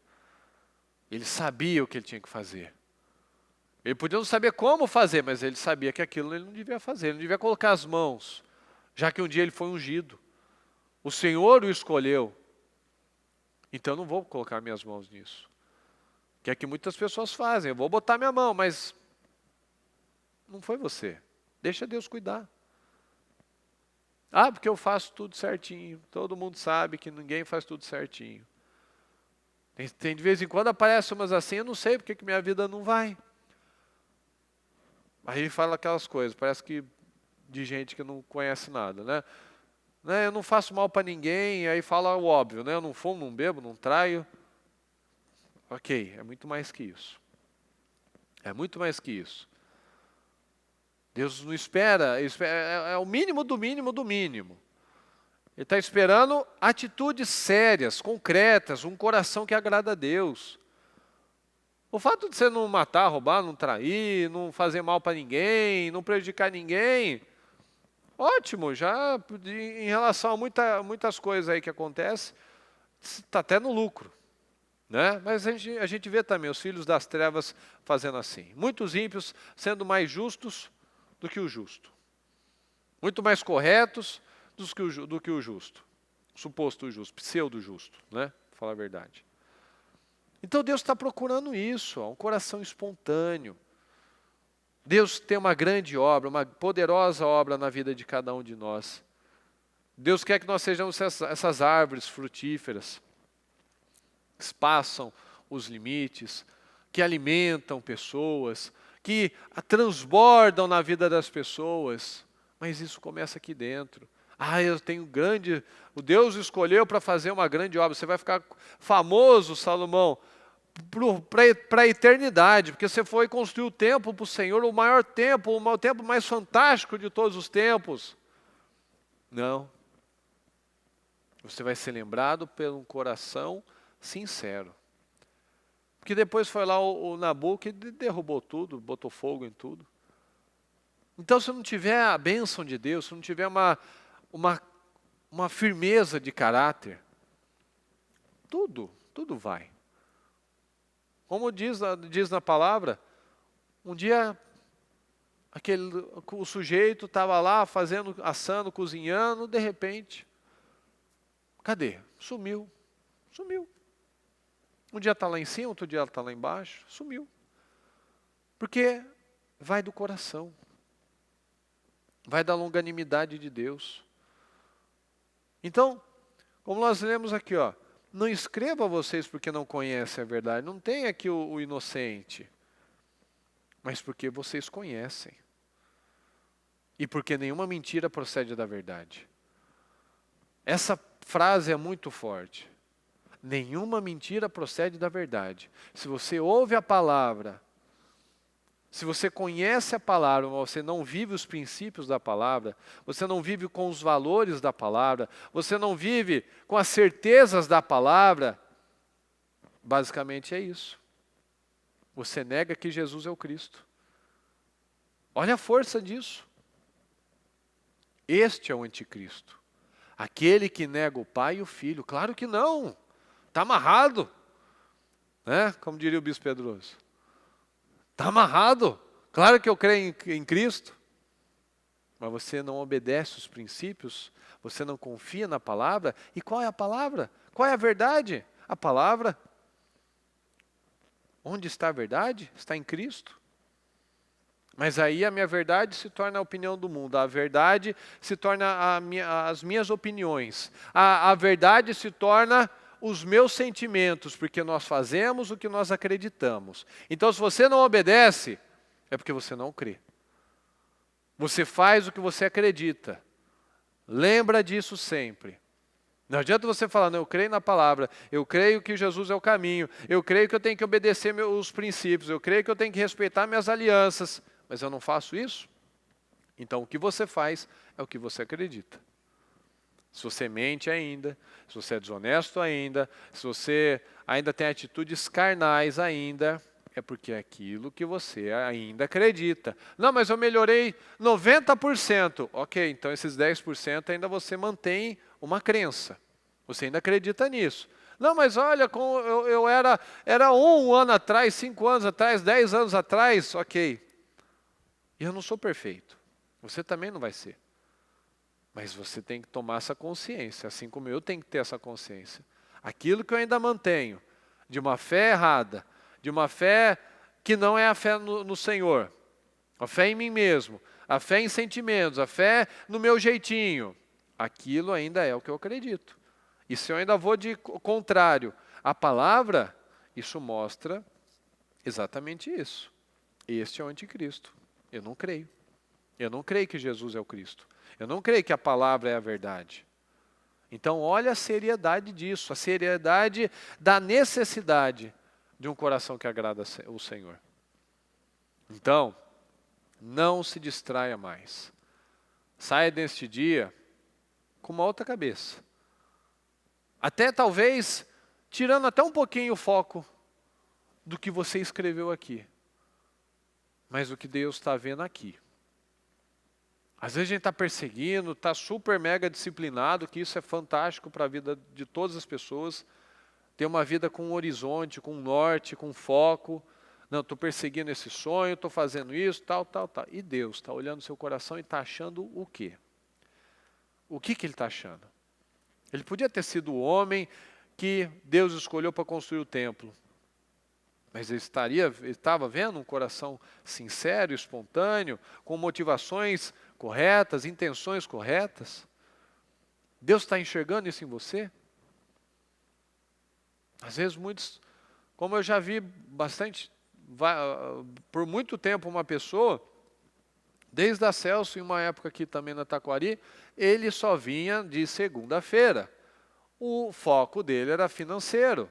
Speaker 1: o que ele tinha que fazer. Ele podia não saber como fazer, mas ele sabia que aquilo ele não devia fazer, ele não devia colocar as mãos, já que um dia ele foi ungido. O Senhor o escolheu. Então eu não vou colocar minhas mãos nisso. Que é que muitas pessoas fazem, eu vou botar minha mão, mas não foi você. Deixa Deus cuidar. Porque eu faço tudo certinho. Todo mundo sabe que ninguém faz tudo certinho. Tem de vez em quando aparece umas assim, eu não sei porque que minha vida não vai. Aí fala aquelas coisas, parece que de gente que não conhece nada, né? Eu não faço mal para ninguém, aí fala o óbvio, né? Eu não fumo, não bebo, não traio. Ok, é muito mais que isso. É muito mais que isso. Deus não espera, é o mínimo do mínimo do mínimo. Ele está esperando atitudes sérias, concretas, um coração que agrada a Deus. O fato de você não matar, roubar, não trair, não fazer mal para ninguém, não prejudicar ninguém, ótimo, já em relação a muitas coisas aí que acontecem, está até no lucro. Né? Mas a gente vê também os filhos das trevas fazendo assim. Muitos ímpios sendo mais justos do que o justo. Muito mais corretos do que o justo. Suposto justo, pseudo justo, né? Pra falar a verdade. Então Deus está procurando isso, um coração espontâneo. Deus tem uma grande obra, uma poderosa obra na vida de cada um de nós. Deus quer que nós sejamos essas árvores frutíferas, que espaçam os limites, que alimentam pessoas, que transbordam na vida das pessoas. Mas isso começa aqui dentro. Eu tenho grande... O Deus escolheu para fazer uma grande obra. Você vai ficar famoso, Salomão, para a eternidade, porque você foi construir o templo para o Senhor, o maior templo, o templo mais fantástico de todos os tempos. Não. Você vai ser lembrado por um coração sincero. Porque depois foi lá o Nabuco e derrubou tudo, botou fogo em tudo. Então, se não tiver a bênção de Deus, se não tiver uma firmeza de caráter, tudo vai. Como diz na palavra, um dia O sujeito estava lá fazendo, assando, cozinhando, de repente, cadê? Sumiu. Um dia está lá em cima, outro dia está lá embaixo, sumiu. Porque vai do coração. Vai da longanimidade de Deus. Então, como nós lemos aqui, ó, não escreva a vocês porque não conhecem a verdade. Não tem aqui o inocente. Mas porque vocês conhecem. E porque nenhuma mentira procede da verdade. Essa frase é muito forte. Nenhuma mentira procede da verdade. Se você ouve a palavra, se você conhece a palavra, mas você não vive os princípios da palavra, você não vive com os valores da palavra, você não vive com as certezas da palavra, basicamente é isso. Você nega que Jesus é o Cristo. Olha a força disso. Este é o anticristo. Aquele que nega o Pai e o Filho. Claro que não. Está amarrado. Né? Como diria o Bispo Pedroso. Está amarrado. Claro que eu creio em Cristo. Mas você não obedece os princípios. Você não confia na palavra. E qual é a palavra? Qual é a verdade? A palavra. Onde está a verdade? Está em Cristo. Mas aí a minha verdade se torna a opinião do mundo. A verdade se torna as minhas opiniões. A verdade se torna os meus sentimentos, porque nós fazemos o que nós acreditamos. Então, se você não obedece, é porque você não crê. Você faz o que você acredita. Lembra disso sempre. Não adianta você falar, não, eu creio na palavra, eu creio que Jesus é o caminho, eu creio que eu tenho que obedecer os princípios, eu creio que eu tenho que respeitar minhas alianças. Mas eu não faço isso? Então o que você faz é o que você acredita. Se você mente ainda, se você é desonesto ainda, se você ainda tem atitudes carnais ainda, é porque é aquilo que você ainda acredita. Não, mas eu melhorei 90%. Ok, então esses 10% ainda você mantém uma crença. Você ainda acredita nisso. Não, mas olha, eu era um ano atrás, 5 anos atrás, 10 anos atrás, ok. E eu não sou perfeito. Você também não vai ser. Mas você tem que tomar essa consciência, assim como eu tenho que ter essa consciência. Aquilo que eu ainda mantenho, de uma fé errada, de uma fé que não é a fé no Senhor, a fé em mim mesmo, a fé em sentimentos, a fé no meu jeitinho, aquilo ainda é o que eu acredito. E se eu ainda vou de contrário à palavra, isso mostra exatamente isso. Este é o anticristo. Eu não creio. Eu não creio que Jesus é o Cristo. Eu não creio que a palavra é a verdade. Então, olha a seriedade disso, a seriedade da necessidade de um coração que agrada o Senhor. Então, não se distraia mais. Saia deste dia com uma outra cabeça. Até talvez, tirando até um pouquinho o foco do que você escreveu aqui. Mas o que Deus está vendo aqui. Às vezes a gente está perseguindo, está super mega disciplinado, que isso é fantástico para a vida de todas as pessoas. Ter uma vida com um horizonte, com um norte, com um foco. Não, estou perseguindo esse sonho, estou fazendo isso, tal. E Deus está olhando o seu coração e está achando o quê? O que ele está achando? Ele podia ter sido o homem que Deus escolheu para construir o templo. Mas ele estava vendo um coração sincero, espontâneo, com motivações corretas, intenções corretas. Deus está enxergando isso em você? Às vezes muitos, como eu já vi bastante, por muito tempo uma pessoa, desde a Celso, em uma época aqui também na Taquari, ele só vinha de segunda-feira. O foco dele era financeiro.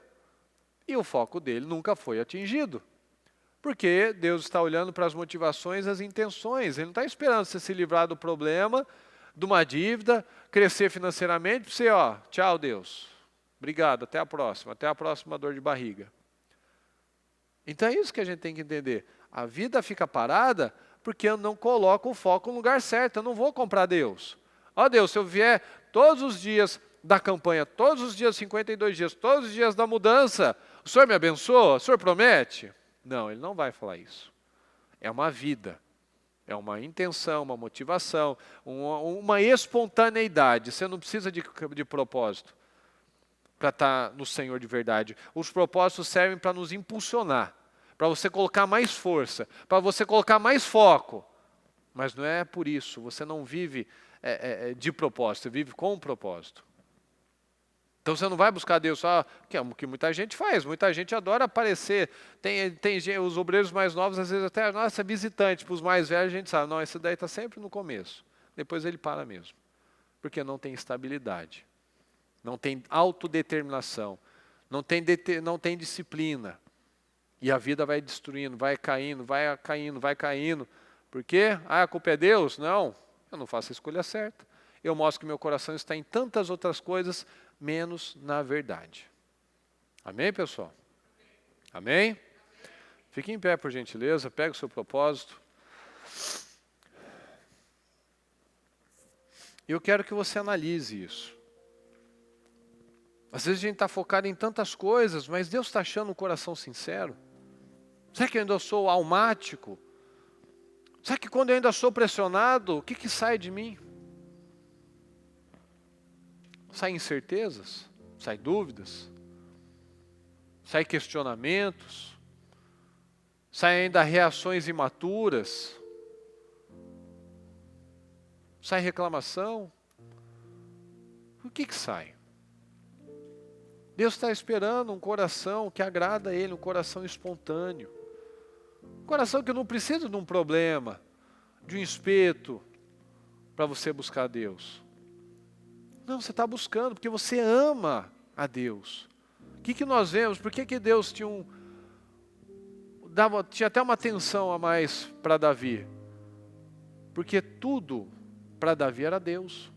Speaker 1: E o foco dele nunca foi atingido. Porque Deus está olhando para as motivações e as intenções. Ele não está esperando você se livrar do problema, de uma dívida, crescer financeiramente, para você, ó, tchau Deus. Obrigado, até a próxima dor de barriga. Então é isso que a gente tem que entender. A vida fica parada porque eu não coloco o foco no lugar certo. Eu não vou comprar Deus. Ó Deus, se eu vier todos os dias da campanha, todos os dias, 52 dias, todos os dias da mudança, o Senhor me abençoa? O Senhor promete? Não, Ele não vai falar isso. É uma vida. É uma intenção, uma motivação, uma espontaneidade. Você não precisa de propósito para estar no Senhor de verdade. Os propósitos servem para nos impulsionar, para você colocar mais força, para você colocar mais foco. Mas não é por isso, você não vive de propósito, você vive com um propósito. Então você não vai buscar Deus só, que é o que muita gente faz, muita gente adora aparecer. Tem os obreiros mais novos, às vezes até, nossa, visitante, para os mais velhos a gente sabe, não, esse daí está sempre no começo, depois ele para mesmo, porque não tem estabilidade, não tem autodeterminação, não tem disciplina, e a vida vai destruindo, vai caindo, por quê? A culpa é Deus? Não, eu não faço a escolha certa, eu mostro que meu coração está em tantas outras coisas, menos na verdade. Amém, pessoal? Amém? Fique em pé, por gentileza, pega o seu propósito. E eu quero que você analise isso. Às vezes a gente está focado em tantas coisas, mas Deus está achando um coração sincero? Será que eu ainda sou almático? Será que quando eu ainda sou pressionado, o que sai de mim? Sai incertezas, sai dúvidas, sai questionamentos, sai ainda reações imaturas, sai reclamação. O que sai? Deus está esperando um coração que agrada a Ele, um coração espontâneo. Um coração que não precisa de um problema, de um espeto, para você buscar Deus. Não, você está buscando, porque você ama a Deus. O que nós vemos? Por que Deus tinha até uma atenção a mais para Davi? Porque tudo para Davi era Deus.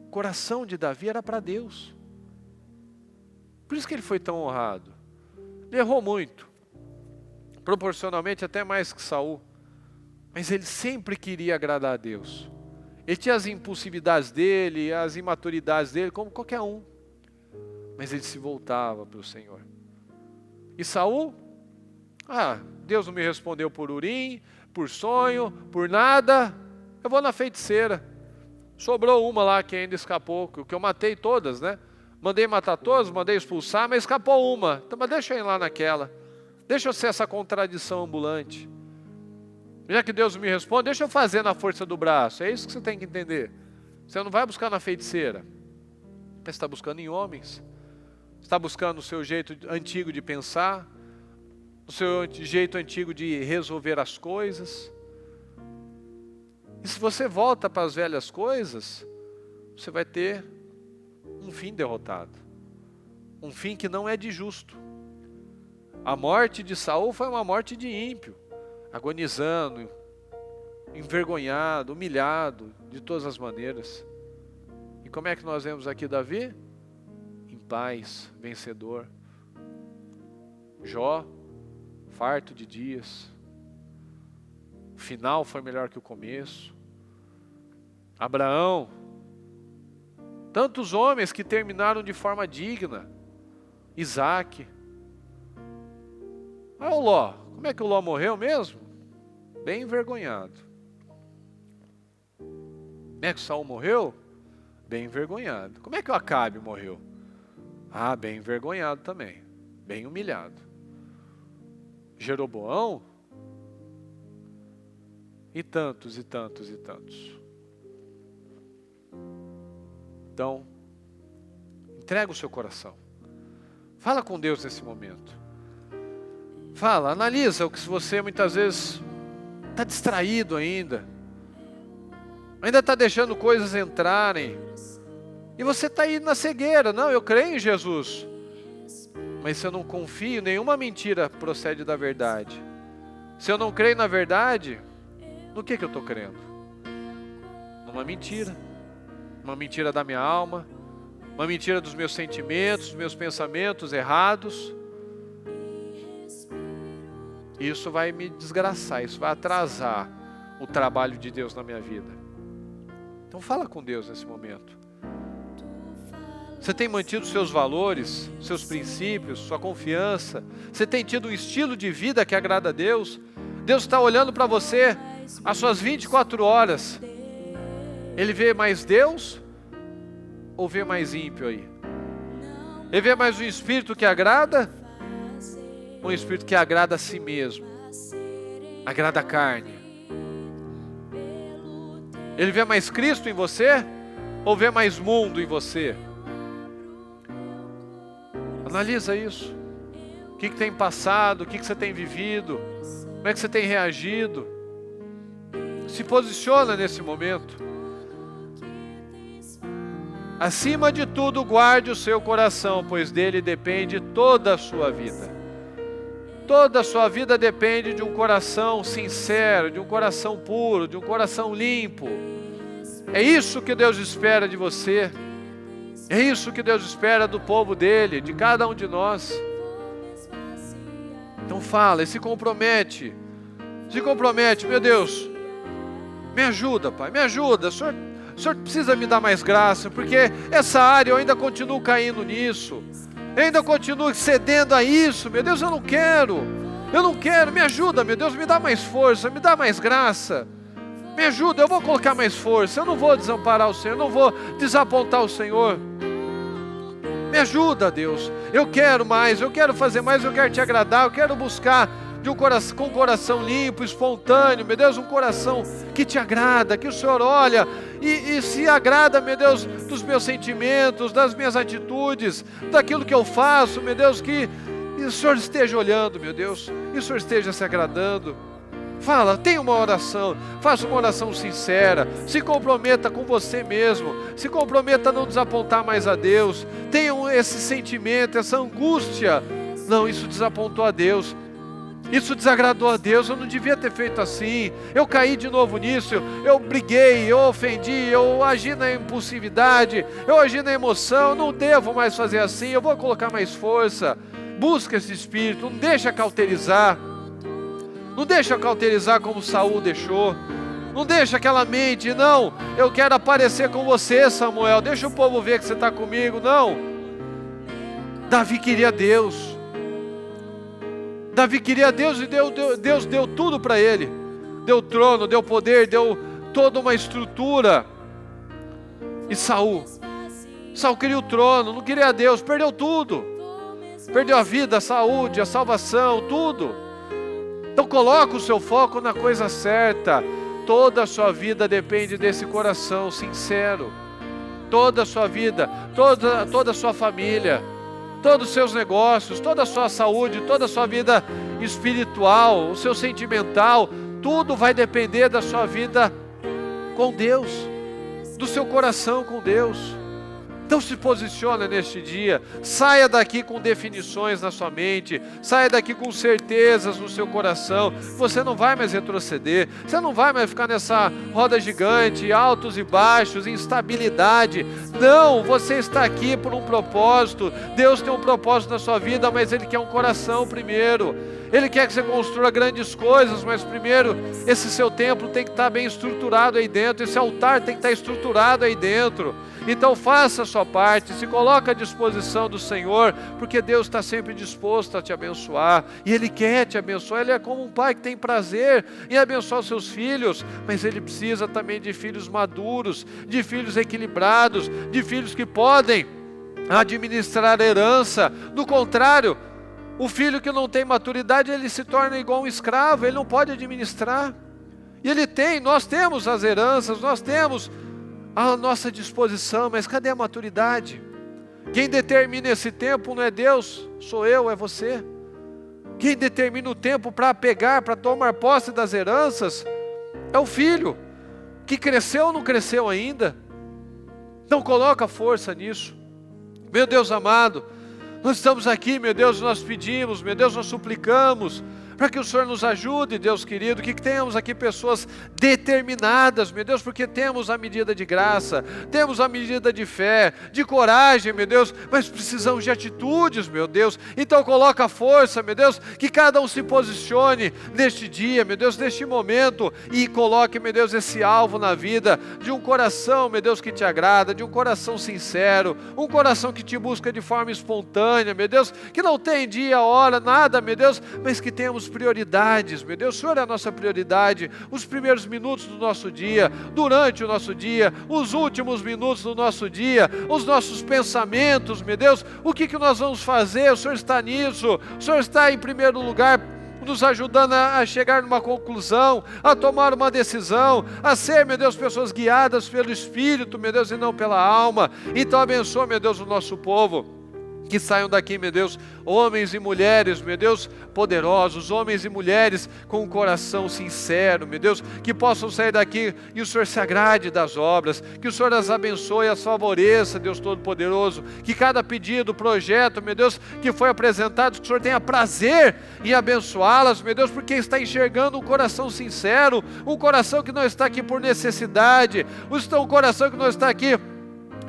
Speaker 1: O coração de Davi era para Deus. Por isso que ele foi tão honrado. Ele errou muito, proporcionalmente até mais que Saul. Mas ele sempre queria agradar a Deus. Ele tinha as impulsividades dele, as imaturidades dele, como qualquer um. Mas ele se voltava para o Senhor. E Saul? Deus não me respondeu por Urim, por sonho, por nada. Eu vou na feiticeira. Sobrou uma lá que ainda escapou, que eu matei todas, né? Mandei matar todas, mandei expulsar, mas escapou uma. Então, mas deixa eu ir lá naquela. Deixa eu ser essa contradição ambulante. Já que Deus me responde, deixa eu fazer na força do braço. É isso que você tem que entender. Você não vai buscar na feiticeira. Você está buscando em homens. Você está buscando o seu jeito antigo de pensar. O seu jeito antigo de resolver as coisas. E se você volta para as velhas coisas, você vai ter um fim derrotado. Um fim que não é de justo. A morte de Saul foi uma morte de ímpio. Agonizando, envergonhado, humilhado, de todas as maneiras. E como é que nós vemos aqui Davi? Em paz, vencedor. Jó, farto de dias. O final foi melhor que o começo. Abraão, tantos homens que terminaram de forma digna. Isaac. Olha o Ló. Como é que o Ló morreu mesmo? Bem envergonhado. Como é que o Saul morreu? Bem envergonhado. Como é que o Acabe morreu? Bem envergonhado também. Bem humilhado. Jeroboão? E tantos, e tantos, e tantos. Então, entrega o seu coração. Fala com Deus nesse momento. Fala, analisa o que você muitas vezes está distraído ainda está deixando coisas entrarem, e você está aí na cegueira. Não, eu creio em Jesus, mas se eu não confio, nenhuma mentira procede da verdade. Se eu não creio na verdade, no que eu estou crendo? Numa mentira. Uma mentira da minha alma, uma mentira dos meus sentimentos, dos meus pensamentos errados. Isso vai me desgraçar, isso vai atrasar o trabalho de Deus na minha vida. Então fala com Deus nesse momento. Você tem mantido seus valores, seus princípios, sua confiança? Você tem tido um estilo de vida que agrada a Deus? Deus está olhando para você as suas 24 horas, ele vê mais Deus ou vê mais ímpio aí? Ele vê mais um espírito que agrada ou um espírito que agrada a si mesmo? Agrada a carne? Ele vê mais Cristo em você ou vê mais mundo em você? Analisa isso. O que tem passado? O que você tem vivido? Como é que você tem reagido? Se posiciona nesse momento. Acima de tudo, guarde o seu coração, pois dele depende toda a sua vida. Toda a sua vida depende de um coração sincero, de um coração puro, de um coração limpo. É isso que Deus espera de você. É isso que Deus espera do povo dele, de cada um de nós. Então fala e se compromete. Se compromete, meu Deus. Me ajuda, Pai, me ajuda. O Senhor precisa me dar mais graça, porque essa área eu ainda continuo caindo nisso. Eu ainda continuo cedendo a isso. Meu Deus, eu não quero. Me ajuda, meu Deus, me dá mais força, me dá mais graça. Me ajuda, eu vou colocar mais força. Eu não vou desamparar o Senhor, eu não vou desapontar o Senhor. Me ajuda, Deus. Eu quero mais, eu quero fazer mais, eu quero te agradar, eu quero buscar com um coração limpo, espontâneo, meu Deus, um coração que te agrada, que o Senhor olha e se agrada, meu Deus, dos meus sentimentos, das minhas atitudes, daquilo que eu faço, meu Deus, que o Senhor esteja olhando, meu Deus, e o Senhor esteja se agradando. Fala, tenha uma oração, faça uma oração sincera, se comprometa com você mesmo, se comprometa a não desapontar mais a Deus, tenha esse sentimento, essa angústia. Não, isso desapontou a Deus. Isso desagradou a Deus, eu não devia ter feito assim, eu caí de novo nisso, eu briguei, eu ofendi, eu agi na impulsividade, eu agi na emoção, eu não devo mais fazer assim, eu vou colocar mais força. Busca esse espírito, não deixa cauterizar, não deixa cauterizar como Saul deixou, não deixa aquela mente, não, eu quero aparecer com você, Samuel, deixa o povo ver que você está comigo, não. Davi queria Deus. Davi queria Deus e Deus deu tudo para ele. Deu trono, deu poder, deu toda uma estrutura. E Saul queria o trono, não queria Deus, perdeu tudo. Perdeu a vida, a saúde, a salvação, tudo. Então coloca o seu foco na coisa certa. Toda a sua vida depende desse coração sincero. Toda a sua vida, toda a sua família, todos os seus negócios, toda a sua saúde, toda a sua vida espiritual, o seu sentimental, tudo vai depender da sua vida com Deus, do seu coração com Deus. Então se posiciona neste dia, saia daqui com definições na sua mente, saia daqui com certezas no seu coração, você não vai mais retroceder, você não vai mais ficar nessa roda gigante, altos e baixos, instabilidade. Não, você está aqui por um propósito, Deus tem um propósito na sua vida, mas Ele quer um coração primeiro. Ele quer que você construa grandes coisas, mas primeiro esse seu templo tem que estar bem estruturado aí dentro, esse altar tem que estar estruturado aí dentro. Então faça a sua parte, se coloque à disposição do Senhor, porque Deus está sempre disposto a te abençoar, e Ele quer te abençoar. Ele é como um pai que tem prazer em abençoar os seus filhos, mas Ele precisa também de filhos maduros, de filhos equilibrados, de filhos que podem administrar a herança. Do contrário, o filho que não tem maturidade, ele se torna igual um escravo, ele não pode administrar. E nós temos as heranças, nós temos à nossa disposição, mas cadê a maturidade? Quem determina esse tempo não é Deus, sou eu, é você. Quem determina o tempo para pegar, para tomar posse das heranças, é o filho, que cresceu ou não cresceu ainda. Então coloca força nisso. Meu Deus amado, nós estamos aqui, meu Deus, nós pedimos, meu Deus, nós suplicamos, para que o Senhor nos ajude, Deus querido, que tenhamos aqui pessoas determinadas, meu Deus, porque temos a medida de graça, temos a medida de fé, de coragem, meu Deus, mas precisamos de atitudes, meu Deus. Então coloca a força, meu Deus, que cada um se posicione neste dia, meu Deus, neste momento, e coloque, meu Deus, esse alvo na vida de um coração, meu Deus, que te agrada, de um coração sincero, um coração que te busca de forma espontânea, meu Deus, que não tem dia, hora, nada, meu Deus, mas que temos temos prioridades, meu Deus, o Senhor é a nossa prioridade, os primeiros minutos do nosso dia, durante o nosso dia, os últimos minutos do nosso dia, os nossos pensamentos, meu Deus, o que nós vamos fazer? O Senhor está nisso, o Senhor está em primeiro lugar, nos ajudando a chegar numa conclusão, a tomar uma decisão, a ser, meu Deus, pessoas guiadas pelo Espírito, meu Deus, e não pela alma. Então abençoa, meu Deus, o nosso povo. Que saiam daqui, meu Deus, homens e mulheres, meu Deus, poderosos, homens e mulheres com um coração sincero, meu Deus, que possam sair daqui e o Senhor se agrade das obras, que o Senhor as abençoe e as favoreça, Deus Todo-Poderoso, que cada pedido, projeto, meu Deus, que foi apresentado, que o Senhor tenha prazer em abençoá-las, meu Deus, porque está enxergando um coração sincero, um coração que não está aqui por necessidade, um coração que não está aqui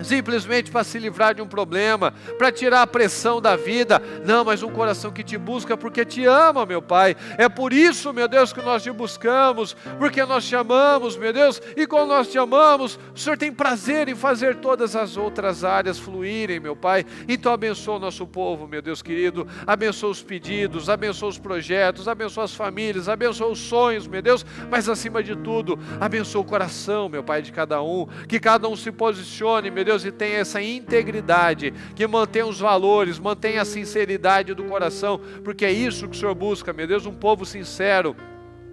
Speaker 1: simplesmente para se livrar de um problema, para tirar a pressão da vida, não, mas um coração que te busca porque te ama, meu Pai. É por isso, meu Deus, que nós te buscamos, porque nós te amamos, meu Deus, e quando nós te amamos, o Senhor tem prazer em fazer todas as outras áreas fluírem, meu Pai. Então abençoa o nosso povo, meu Deus querido, abençoa os pedidos, abençoa os projetos, abençoa as famílias, abençoa os sonhos, meu Deus, mas acima de tudo, abençoa o coração, meu Pai, de cada um, que cada um se posicione, meu Deus, e tenha essa integridade, que mantenha os valores, mantenha a sinceridade do coração, porque é isso que o Senhor busca, meu Deus, um povo sincero,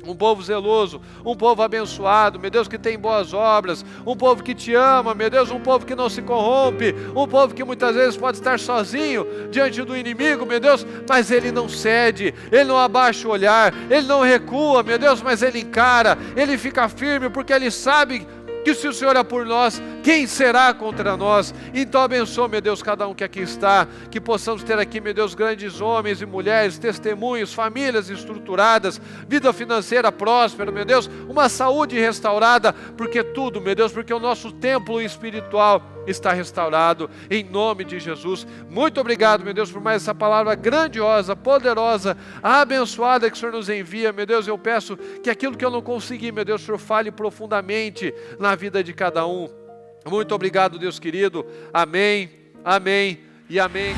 Speaker 1: um povo zeloso, um povo abençoado, meu Deus, que tem boas obras, um povo que te ama, meu Deus, um povo que não se corrompe, um povo que muitas vezes pode estar sozinho diante do inimigo, meu Deus, mas ele não cede, ele não abaixa o olhar, ele não recua, meu Deus, mas ele encara, ele fica firme, porque ele sabe que se o Senhor é por nós, quem será contra nós? Então abençoa, meu Deus, cada um que aqui está, que possamos ter aqui, meu Deus, grandes homens e mulheres, testemunhos, famílias estruturadas, vida financeira próspera, meu Deus, uma saúde restaurada, porque tudo, meu Deus, porque o nosso templo espiritual está restaurado, em nome de Jesus. Muito obrigado, meu Deus, por mais essa palavra grandiosa, poderosa, abençoada que o Senhor nos envia, meu Deus. Eu peço que aquilo que eu não consegui, meu Deus, o Senhor fale profundamente na vida de cada um. Muito obrigado, Deus querido. Amém, amém e amém.